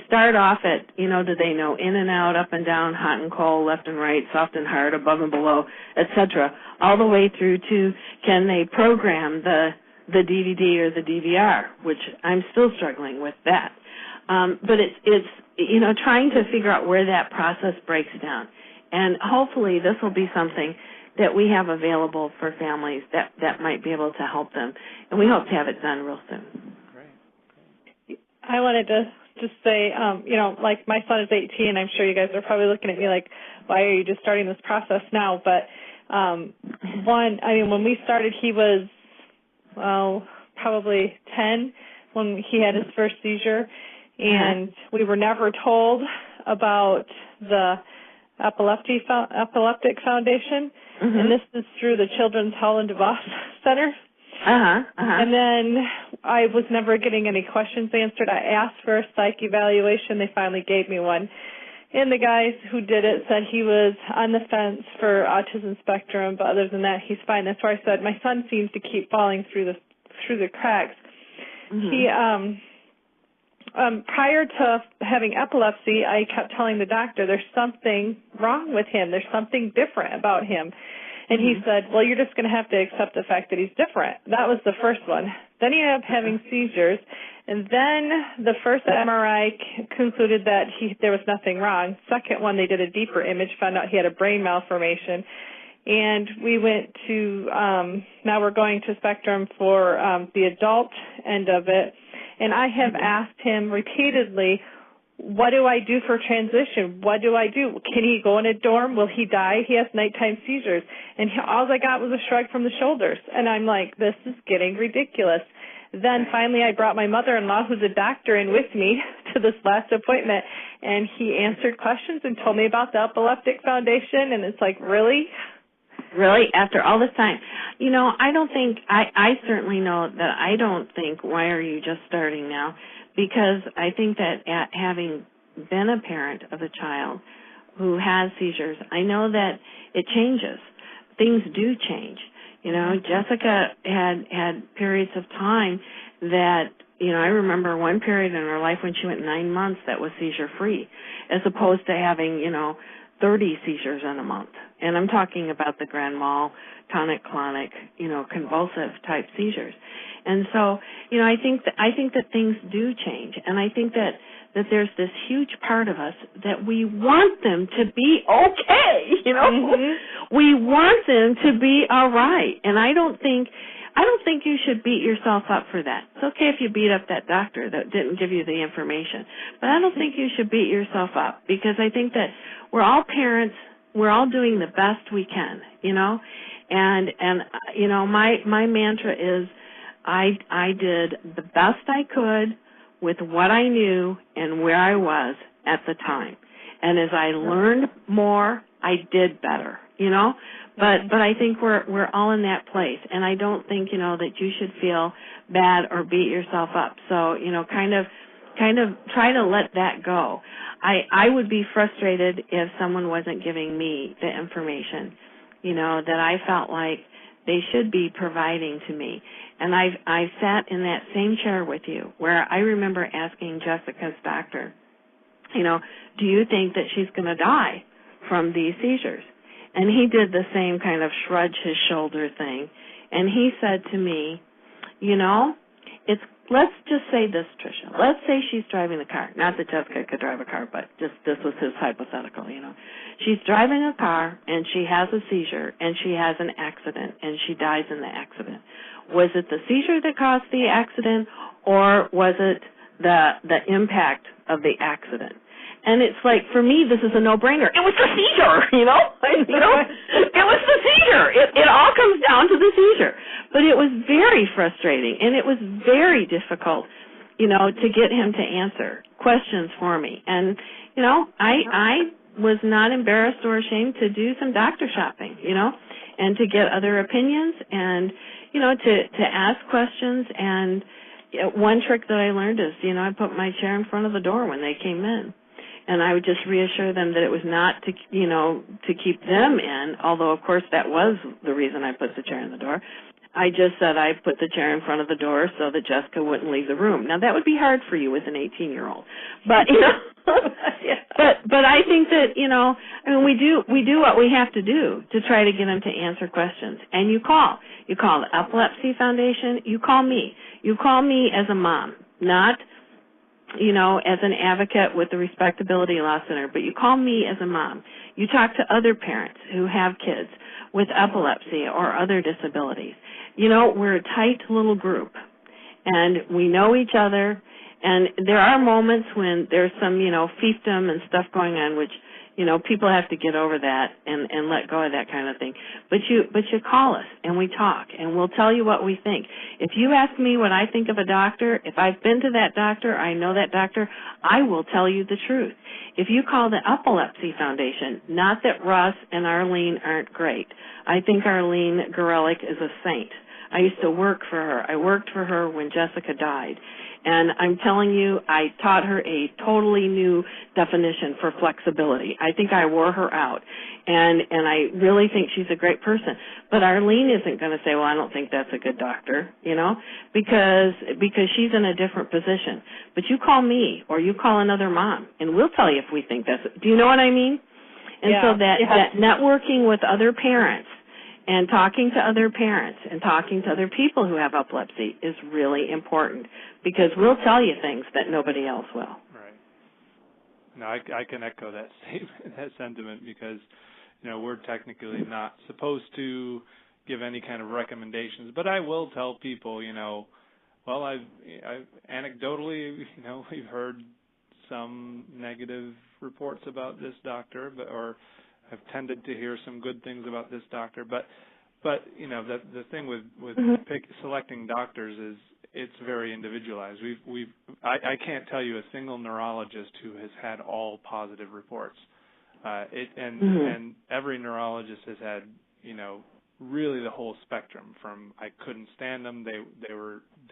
start off at, do they know in and out, up and down, hot and cold, left and right, soft and hard, above and below, etc., all the way through to can they program the DVD or the DVR, which I'm still struggling with that. But it's trying to figure out where that process breaks down. And hopefully this will be something that we have available for families that might be able to help them. And we hope to have it done real soon. Great. I wanted to just say, like my son is 18, and I'm sure you guys are probably looking at me like, why are you just starting this process now? But when we started, he was, probably 10 when he had his first seizure, and we were never told about the Epileptic Foundation, and this is through the Children's Holland DeVos Center. And then I was never getting any questions answered. I asked for a psych evaluation. They finally gave me one. And the guys who did it said he was on the fence for autism spectrum, but other than that, he's fine. That's why I said my son seems to keep falling through the cracks. He prior to having epilepsy, I kept telling the doctor, there's something wrong with him. There's something different about him. And he said, well, you're just going to have to accept the fact that he's different. That was the first one. Then he ended up having seizures. And then the first MRI concluded that there was nothing wrong. Second one, they did a deeper image, found out he had a brain malformation. And we went to, now we're going to Spectrum for the adult end of it. And I have asked him repeatedly, what do I do for transition? What do I do? Can he go in a dorm? Will he die? He has nighttime seizures. And all I got was a shrug from the shoulders. And I'm like, this is getting ridiculous. Then finally I brought my mother-in-law, who's a doctor, in with me to this last appointment. And he answered questions and told me about the Epileptic Foundation. And it's like, really? Really? After all this time? I certainly know that I don't think, why are you just starting now? Because I think that having been a parent of a child who has seizures, I know that it changes. Things do change. Jessica had periods of time that, I remember one period in her life when she went 9 months that was seizure-free, as opposed to having, 30 seizures in a month. And I'm talking about the grand mal, tonic-clonic, convulsive type seizures. And so, I think that things do change, and I think that there's this huge part of us that we want them to be okay, We want them to be all right. And I don't think you should beat yourself up for that. It's okay if you beat up that doctor that didn't give you the information, but I don't think you should beat yourself up, because I think that we're all parents. We're all doing the best we can, and my mantra is I did the best I could with what I knew and where I was at the time. And as I learned more, I did better, But I think we're all in that place, and I don't think, that you should feel bad or beat yourself up. So, kind of try to let that go. I would be frustrated if someone wasn't giving me the information, that I felt like they should be providing to me. And I've sat in that same chair with you where I remember asking Jessica's doctor, do you think that she's going to die from these seizures? And he did the same kind of shrug his shoulder thing. And he said to me, it's let's just say this, Tricia. Let's say she's driving the car. Not that Jessica could drive a car, but just this was his hypothetical, you know. She's driving a car, and she has a seizure, and she has an accident, and she dies in the accident. Was it the seizure that caused the accident, or was it the impact of the accident? And it's like, for me, this is a no-brainer. It was the seizure, you know? It was the seizure. It all comes down to the seizure. But it was very frustrating, and it was very difficult, you know, to get him to answer questions for me. And, you know, I was not embarrassed or ashamed to do some doctor shopping, you know, and to get other opinions and, you know, to ask questions. And one trick that I learned is, you know, I put my chair in front of the door when they came in. And I would just reassure them that it was not to, you know, to keep them in, although, of course, that was the reason I put the chair in the door. I just said I put the chair in front of the door so that Jessica wouldn't leave the room. Now, that would be hard for you with an 18-year-old. But, you know, but I think that, you know, I mean, we do what we have to do to try to get them to answer questions. And you call the Epilepsy Foundation. You call me. You call me as a mom, not, you know, as an advocate with the Respectability Law Center, but you call me as a mom. You talk to other parents who have kids with epilepsy or other disabilities. You know, we're a tight little group, and we know each other, and there are moments when there's some, you know, fiefdom and stuff going on, which, you know, people have to get over that and let go of that kind of thing. But you call us, and we talk, and we'll tell you what we think. If you ask me what I think of a doctor, if I've been to that doctor, I know that doctor, I will tell you the truth. If you call the Epilepsy Foundation, not that Russ and Arlene aren't great. I think Arlene Gorelick is a saint. I used to work for her. I worked for her when Jessica died. And I'm telling you, I taught her a totally new definition for flexibility. I think I wore her out. And I really think she's a great person. But Arlene isn't going to say, well, I don't think that's a good doctor, you know, because she's in a different position. But you call me or you call another mom, and we'll tell you if we think that's, do you know what I mean? And so that networking with other parents and talking to other parents and talking to other people who have epilepsy is really important, because we'll tell you things that nobody else will. Right. No, I can echo that statement, that sentiment, because, you know, we're technically not supposed to give any kind of recommendations, but I will tell people, you know, well, I've anecdotally, you know, we've heard some negative reports about this doctor, or have tended to hear some good things about this doctor, but you know, the thing with selecting doctors is it's very individualized. I can't tell you a single neurologist who has had all positive reports. And every neurologist has had, you know, really the whole spectrum, from I couldn't stand them, they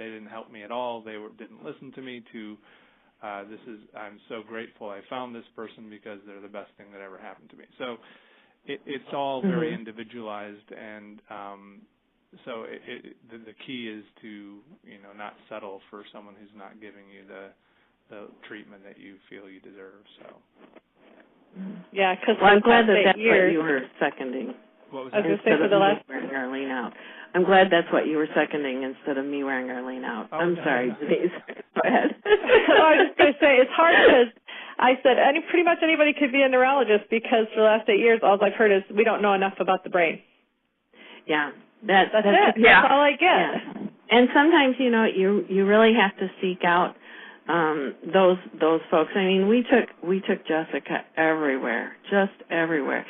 didn't help me at all, they didn't listen to me, to I'm so grateful I found this person because they're the best thing that ever happened to me. So it's all very individualized, and so the key is to, you know, not settle for someone who's not giving you the treatment that you feel you deserve. So. Yeah, because I'm glad that's what you were seconding. What was I was going to say for the last wearing Arlene out. I'm glad that's what you were seconding instead of me wearing Arlene out. Oh, I'm sorry, Denise. Go ahead. I was just going to say, it's hard because I said pretty much anybody could be a neurologist, because for the last 8 years, all I've heard is we don't know enough about the brain. Yeah. That's it. Yeah. That's all I get. Yeah. And sometimes, you know, you really have to seek out those folks. I mean, we took Jessica everywhere, just everywhere.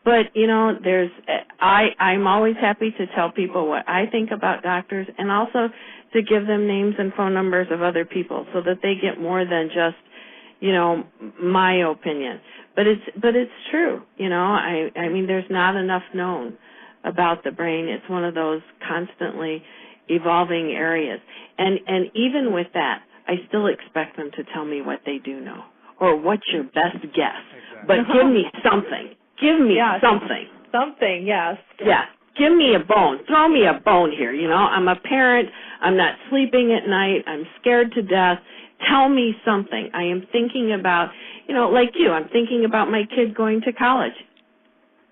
But, you know, I'm always happy to tell people what I think about doctors, and also to give them names and phone numbers of other people so that they get more than just, you know, my opinion. But it's true. You know, I mean, there's not enough known about the brain. It's one of those constantly evolving areas. And even with that, I still expect them to tell me what they do know, or what's your best guess. Exactly. But give me something. Give me something. Something, yes. Yeah. Give me a bone. Throw me a bone here, you know. I'm a parent. I'm not sleeping at night. I'm scared to death. Tell me something. I am thinking about, you know, like you, I'm thinking about my kid going to college.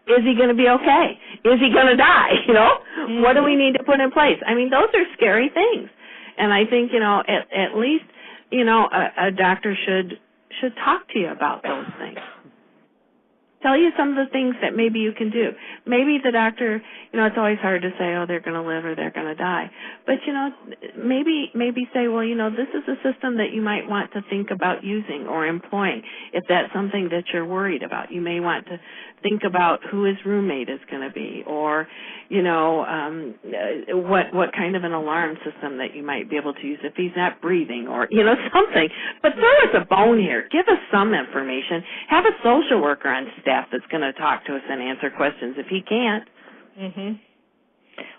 Is he going to be okay? Is he going to die, you know? What do we need to put in place? I mean, those are scary things. And I think, at least, a doctor should talk to you about those things. Tell you some of the things that maybe you can do. Maybe the doctor, it's always hard to say, oh, they're going to live or they're going to die. But, maybe say, well, this is a system that you might want to think about using or employing if that's something that you're worried about. You may want to think about who his roommate is going to be or, what kind of an alarm system that you might be able to use if he's not breathing or, something. But throw us a bone here. Give us some information. Have a social worker on staff that's going to talk to us and answer questions if he can't. Mhm.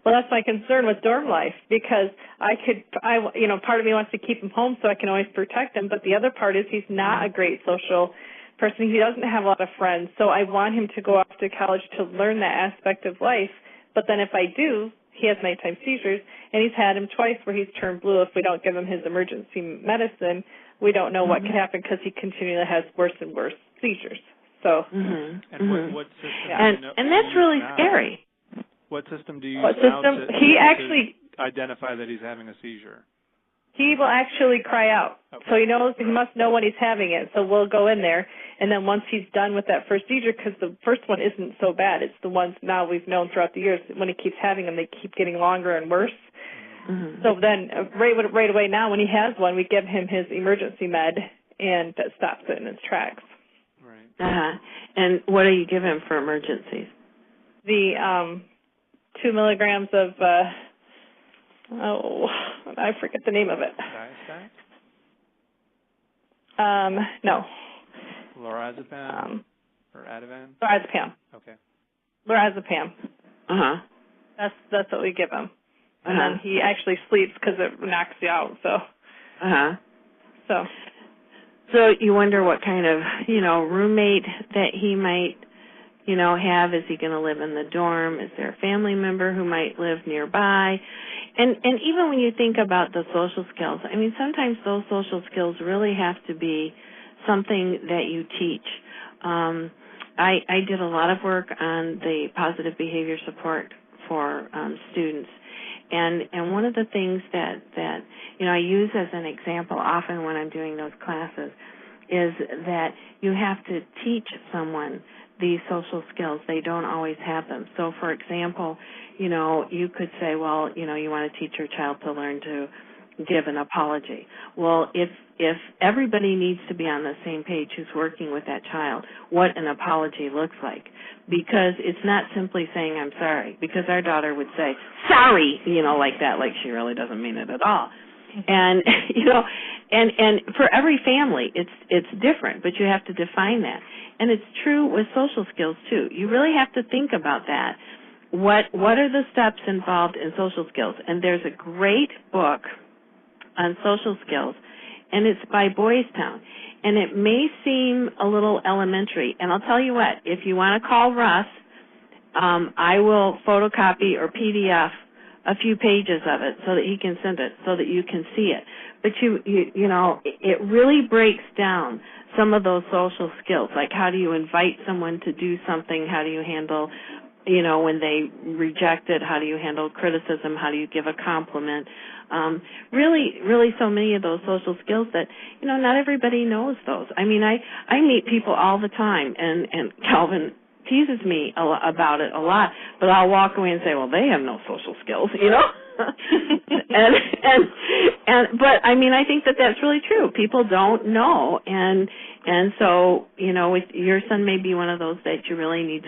Well, that's my concern with dorm life because part of me wants to keep him home so I can always protect him, but the other part is he's not a great social person. He doesn't have a lot of friends, so I want him to go off to college to learn that aspect of life. But then if I do, he has nighttime seizures, and he's had them twice where he's turned blue. If we don't give him his emergency medicine, we don't know what could happen because he continually has worse and worse seizures. So, and what system? And that's really scary. What system do you use now to identify that he's having a seizure? He will actually cry out. Okay. So he must know when he's having it. So we'll go in there, and then once he's done with that first seizure, because the first one isn't so bad, it's the ones now we've known throughout the years, when he keeps having them, they keep getting longer and worse. Mm-hmm. So then right away now when he has one, we give him his emergency med, and that stops it in its tracks. Right. And what do you give him for emergencies? The 2 milligrams of, I forget the name of it. Diastat? No. Lorazepam or Ativan? Lorazepam. Okay. Lorazepam. Uh-huh. That's what we give him. And then he actually sleeps because it knocks you out, so. So you wonder what kind of, roommate that he might, have. Is he going to live in the dorm? Is there a family member who might live nearby? And even when you think about the social skills, I mean, sometimes those social skills really have to be something that you teach. I did a lot of work on the positive behavior support for students. And one of the things that I use as an example often when I'm doing those classes is that you have to teach someone these social skills. They don't always have them. So, for example, you could say, well, you want to teach your child to learn to give an apology. Well, if everybody needs to be on the same page who's working with that child, what an apology looks like, because it's not simply saying I'm sorry, because our daughter would say, sorry, like that, like she really doesn't mean it at all. And, and for every family, it's different, but you have to define that. And it's true with social skills, too. You really have to think about that. What are the steps involved in social skills? And there's a great book on social skills, and it's by Boys Town. And it may seem a little elementary. And I'll tell you what, if you want to call Russ, I will photocopy or PDF a few pages of it so that he can send it, so that you can see it. But it really breaks down some of those social skills, like how do you invite someone to do something, how do you handle, when they reject it, how do you handle criticism, how do you give a compliment, really so many of those social skills that, not everybody knows those. I mean, I meet people all the time, and Calvin teases me about it a lot, but I'll walk away and say, well, they have no social skills, but I mean, I think that's really true. People don't know, and so, with your son may be one of those that you really need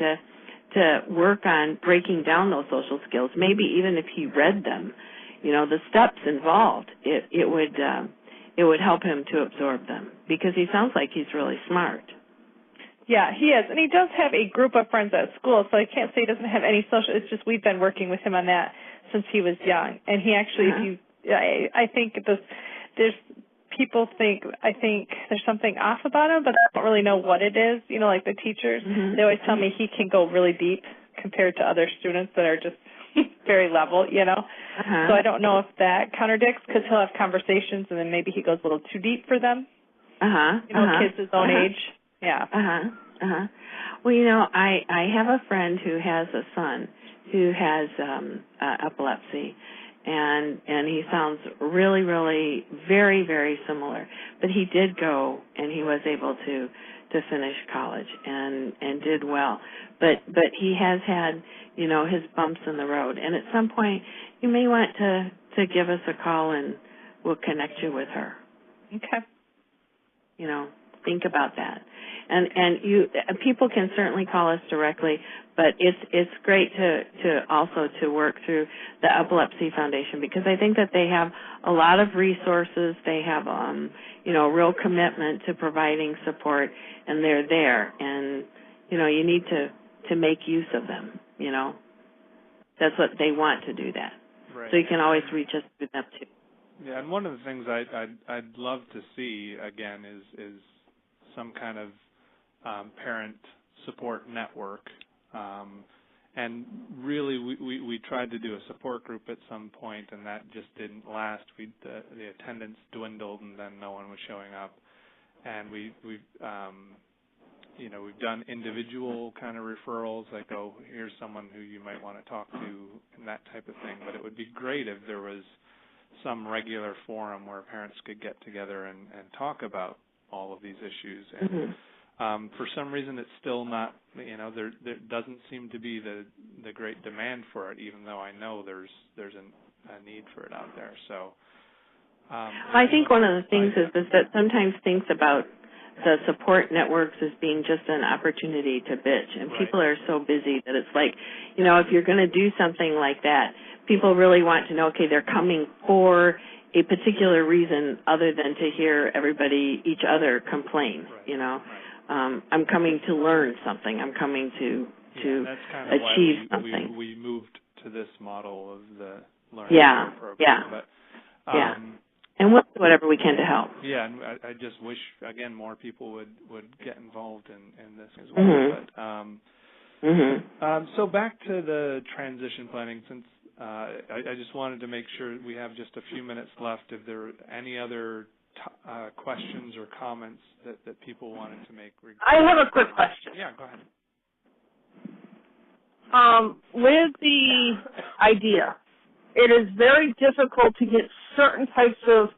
to work on breaking down those social skills. Maybe even if he read them, the steps involved, it would help him to absorb them, because he sounds like he's really smart. Yeah, he is, and he does have a group of friends at school, so I can't say he doesn't have any social. It's just we've been working with him on that since he was young, and he actually, I think there's people think there's something off about him, but I don't really know what it is. Like the teachers, they always tell me he can go really deep compared to other students that are just very level, So I don't know if that contradicts, because he'll have conversations and then maybe he goes a little too deep for them. Kids his own age. Yeah. Well, I have a friend who has a son who has epilepsy, and he sounds really, really very, very similar. But he did go, and he was able to finish college and did well. But he has had, his bumps in the road. And at some point, you may want to give us a call, and we'll connect you with her. Okay. Think about that. And people can certainly call us directly, but it's great to also work through the Epilepsy Foundation, because I think that they have a lot of resources. They have a real commitment to providing support, and they're there. And you need to make use of them. That's what they want to do that. Right. So you can always reach us through them too. Yeah, and one of the things I'd love to see again is some kind of parent support network. And really, we tried to do a support group at some point, and that just didn't last. The attendance dwindled, and then no one was showing up. And we've done individual kind of referrals, like, oh, here's someone who you might want to talk to, and that type of thing. But it would be great if there was some regular forum where parents could get together and talk about all of these issues. And for some reason, it's still not, there doesn't seem to be the great demand for it, even though I know there's a need for it out there. So I think one of the things is that sometimes thinks about the support networks as being just an opportunity to bitch, and people are so busy that it's like, if you're going to do something like that, people really want to know, okay, they're coming for a particular reason other than to hear each other complain, I'm coming to learn something. I'm coming to that's kind of achieve why something. We moved to this model of the learning program. Yeah. But, and we'll do whatever we can to help. Yeah, and I just wish, again, more people would get involved in this as well. But so back to the transition planning, since I just wanted to make sure we have just a few minutes left. If there are any other questions or comments that people wanted to make. I have a quick question. Yeah, go ahead. With the idea, it is very difficult to get certain types of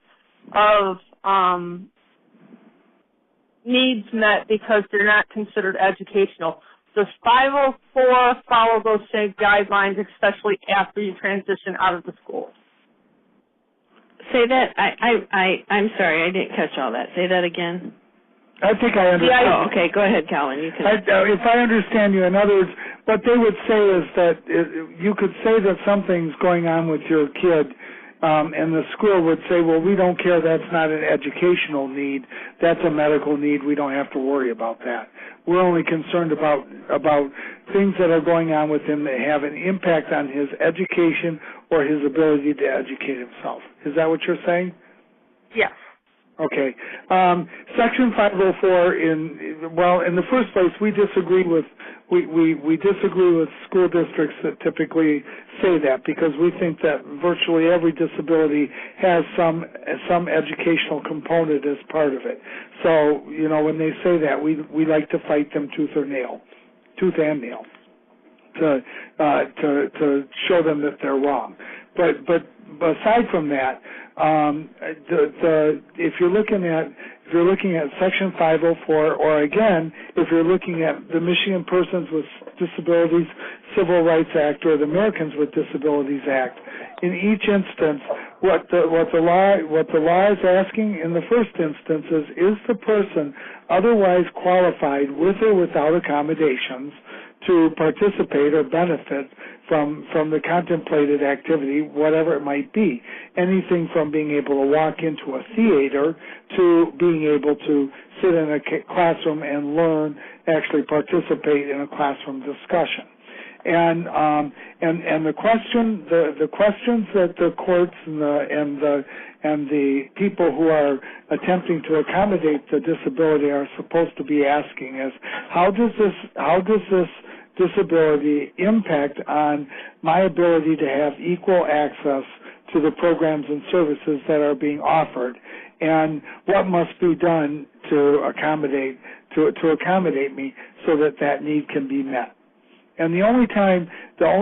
needs met because they're not considered educational. Does 504 follow those same guidelines, especially after you transition out of the school? Say that. I'm sorry, I didn't catch all that. Say that again. I think I understand. Oh, okay. Go ahead, Calvin. You can. If I understand you, in other words, what they would say is that you could say that something's going on with your kid, and the school would say, well, we don't care. That's not an educational need. That's a medical need. We don't have to worry about that. We're only concerned about things that are going on with him that have an impact on his education or his ability to educate himself. Is that what you're saying? Yes. Okay. Section 504. In the first place, we disagree with school districts that typically say that, because we think that virtually every disability has some educational component as part of it. So when they say that, we like to fight them tooth and nail, to show them that they're wrong. But aside from that, if you're looking at Section 504, or again, if you're looking at the Michigan Persons with Disabilities Civil Rights Act or the Americans with Disabilities Act, in each instance, what the law is asking in the first instance is the person otherwise qualified with or without accommodations to participate or benefit from the contemplated activity, whatever it might be. Anything from being able to walk into a theater to being able to sit in a classroom and learn, actually participate in a classroom discussion. And the questions that the courts and the people who are attempting to accommodate the disability are supposed to be asking is, how does this disability impact on my ability to have equal access to the programs and services that are being offered, and what must be done to accommodate me so that need can be met. And the only time that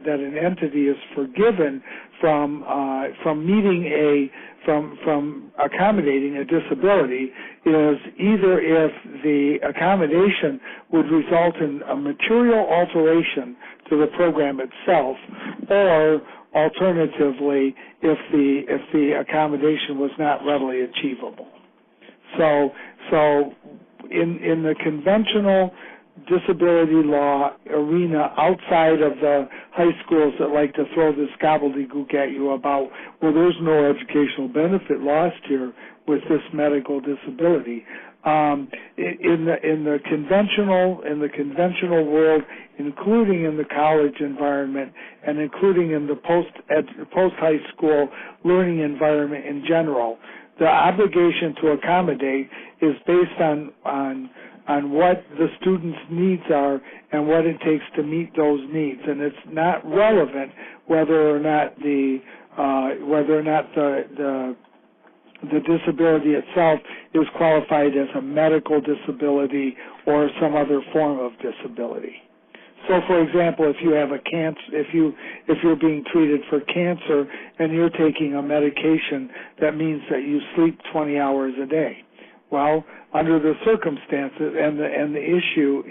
an entity is forgiven from accommodating a disability is either if the accommodation would result in a material alteration to the program itself, or alternatively, if the accommodation was not readily achievable. So in the conventional disability law arena, outside of the high schools that like to throw this gobbledygook at you about, well, there's no educational benefit lost here with this medical disability. In the conventional world, including in the college environment and including in the post high school learning environment in general, the obligation to accommodate is based on what the student's needs are and what it takes to meet those needs, and it's not relevant whether or not the disability itself is qualified as a medical disability or some other form of disability. So, for example, if you have if you're being treated for cancer and you're taking a medication that means that you sleep 20 hours a day, well, under the circumstances, and the issue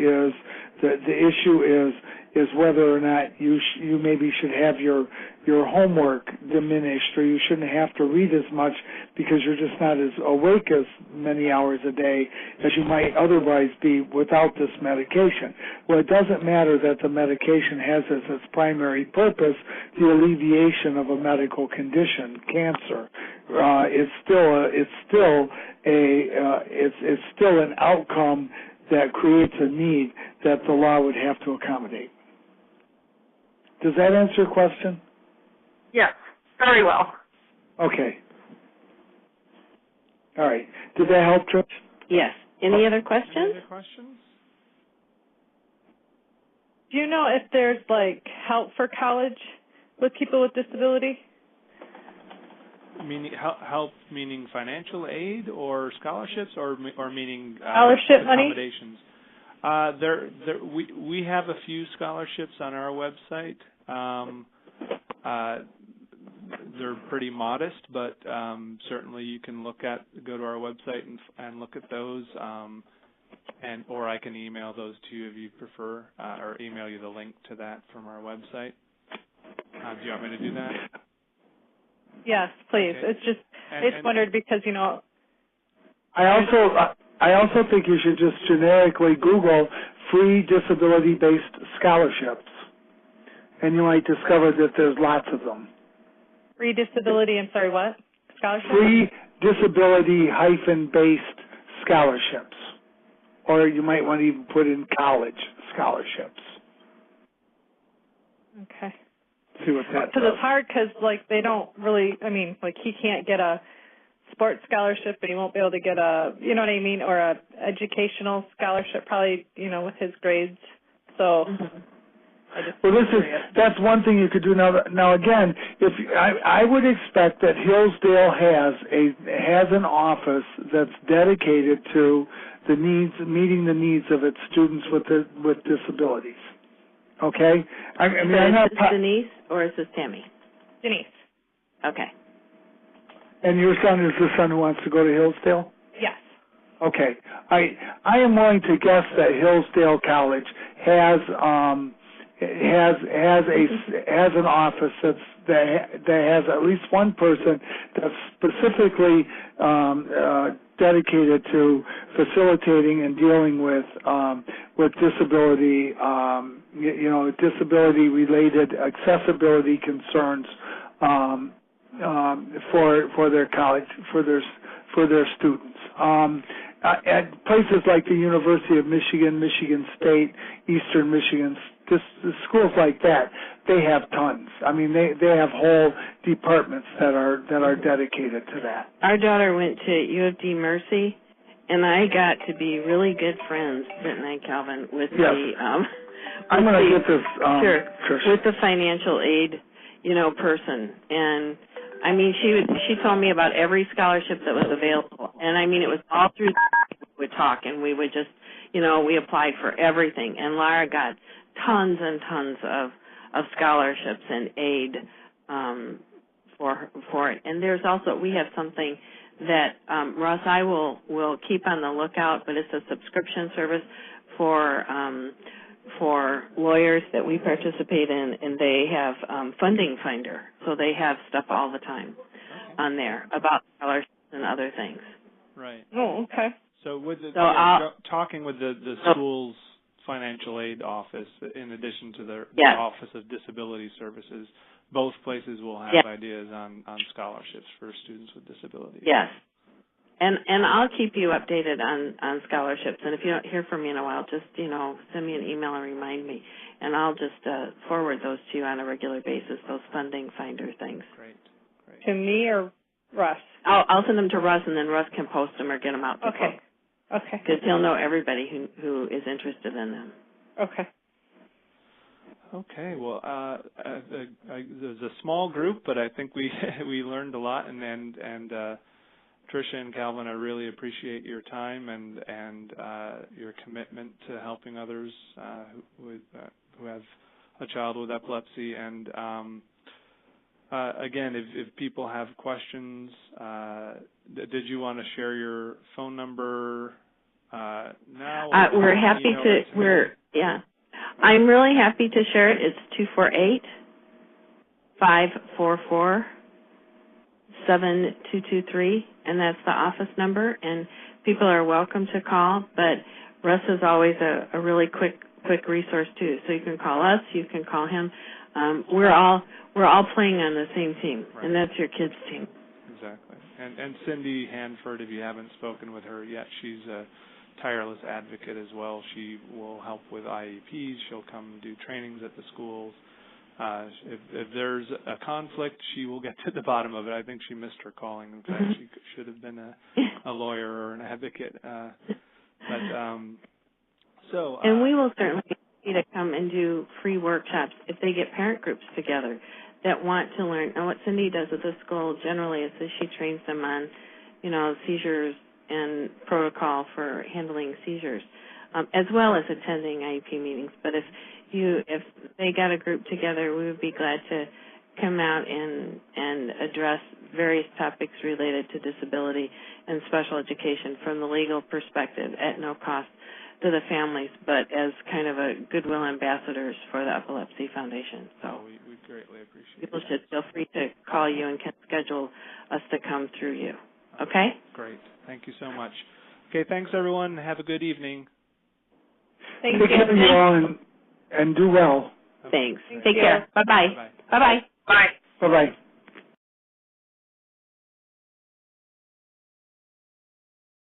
is whether or not you maybe should have your homework diminished, or you shouldn't have to read as much because you're just not as awake as many hours a day as you might otherwise be without this medication. Well, it doesn't matter that the medication has as its primary purpose the alleviation of a medical condition, cancer. It's still an outcome that creates a need that the law would have to accommodate. Does that answer your question? Yes, very well. Okay. All right. Did that help, Trish? Yes. Any other questions? Any other questions? Do you know if there's, help for college with people with disability? Meaning help, meaning financial aid or scholarships, or meaning scholarship accommodations? We have a few scholarships on our website. They're pretty modest, but certainly you can go to our website and look at those, or I can email those to you if you prefer, or email you the link to that from our website. Do you want me to do that? Yes, please. Okay. It's just I just wondered because I also think you should just generically Google free disability-based scholarships, and you might discover that there's lots of them. Free disability, I'm sorry, what? Scholarships? Free disability-based scholarships. Or you might want to even put in college scholarships. Okay. See what that Because it's hard because, they don't really, he can't get a sports scholarship, but he won't be able to get a, you know what I mean, or a educational scholarship probably, with his grades. So... Well, that's one thing you could do now. Now, again, I would expect that Hillsdale has an office that's dedicated to meeting the needs of its students with disabilities. Okay, is this Denise or is this Tammy? Denise. Okay. And your son is the son who wants to go to Hillsdale? Yes. Okay. I am willing to guess that Hillsdale College has an office that has at least one person that's specifically dedicated to facilitating and dealing with disability, disability-related accessibility concerns for their college, for their students. At places like the University of Michigan, Michigan State, Eastern Michigan, schools like that, they have tons. They have whole departments that are dedicated to that. Our daughter went to U of D Mercy, and I got to be really good friends, didn't I, Calvin, with I'm going to get this. With the financial aid, person, and she told me about every scholarship that was available, and it was all through would talk, and we would just, we applied for everything, and Lara got tons and tons of scholarships and aid for it. And there's also, we have something that, Russ, I will keep on the lookout, but it's a subscription service for lawyers that we participate in, and they have Funding Finder, so they have stuff all the time on there about scholarships and other things. Right. Oh, okay. So with talking with the school's financial aid office, in addition to the Office of Disability Services, both places will have ideas on scholarships for students with disabilities. Yes. And I'll keep you updated on scholarships. And if you don't hear from me in a while, just, send me an email and remind me. And I'll just forward those to you on a regular basis, those Funding Finder things. Great. To me or Russ? I'll send them to Russ, and then Russ can post them or get them out to folks. Okay. Because he'll know everybody who is interested in them. Okay. Okay. Well, there's a small group, but I think we learned a lot, and Tricia and Calvin, I really appreciate your time and your commitment to helping others who have a child with epilepsy. And again, if people have questions, did you want to share your phone number now? We're happy to. I'm really happy to share it. It's 248-544-7223, and that's the office number. And people are welcome to call, but Russ is always a really quick resource too. So you can call us, you can call him. We're all playing on the same team, and that's your kids' team. Exactly. And Cindy Hanford, if you haven't spoken with her yet, she's a tireless advocate as well. She will help with IEPs. She'll come do trainings at the schools. If there's a conflict, she will get to the bottom of it. I think she missed her calling. In fact, she should have been a lawyer or an advocate. And we will certainly be to come and do free workshops if they get parent groups together that want to learn. And what Cindy does at the school generally is that she trains them on, seizures and protocol for handling seizures, as well as attending IEP meetings. But if they got a group together, we would be glad to come out and address various topics related to disability and special education from the legal perspective at no cost to the families, but as kind of a goodwill ambassadors for the Epilepsy Foundation. So we greatly appreciate people should feel free to call you and can schedule us to come through you. Okay? Great. Thank you so much. Okay, thanks, everyone. Have a good evening. Thank you. Take care of you all and do well. Thanks. Take care. Bye-bye. Bye-bye. Bye. Bye-bye.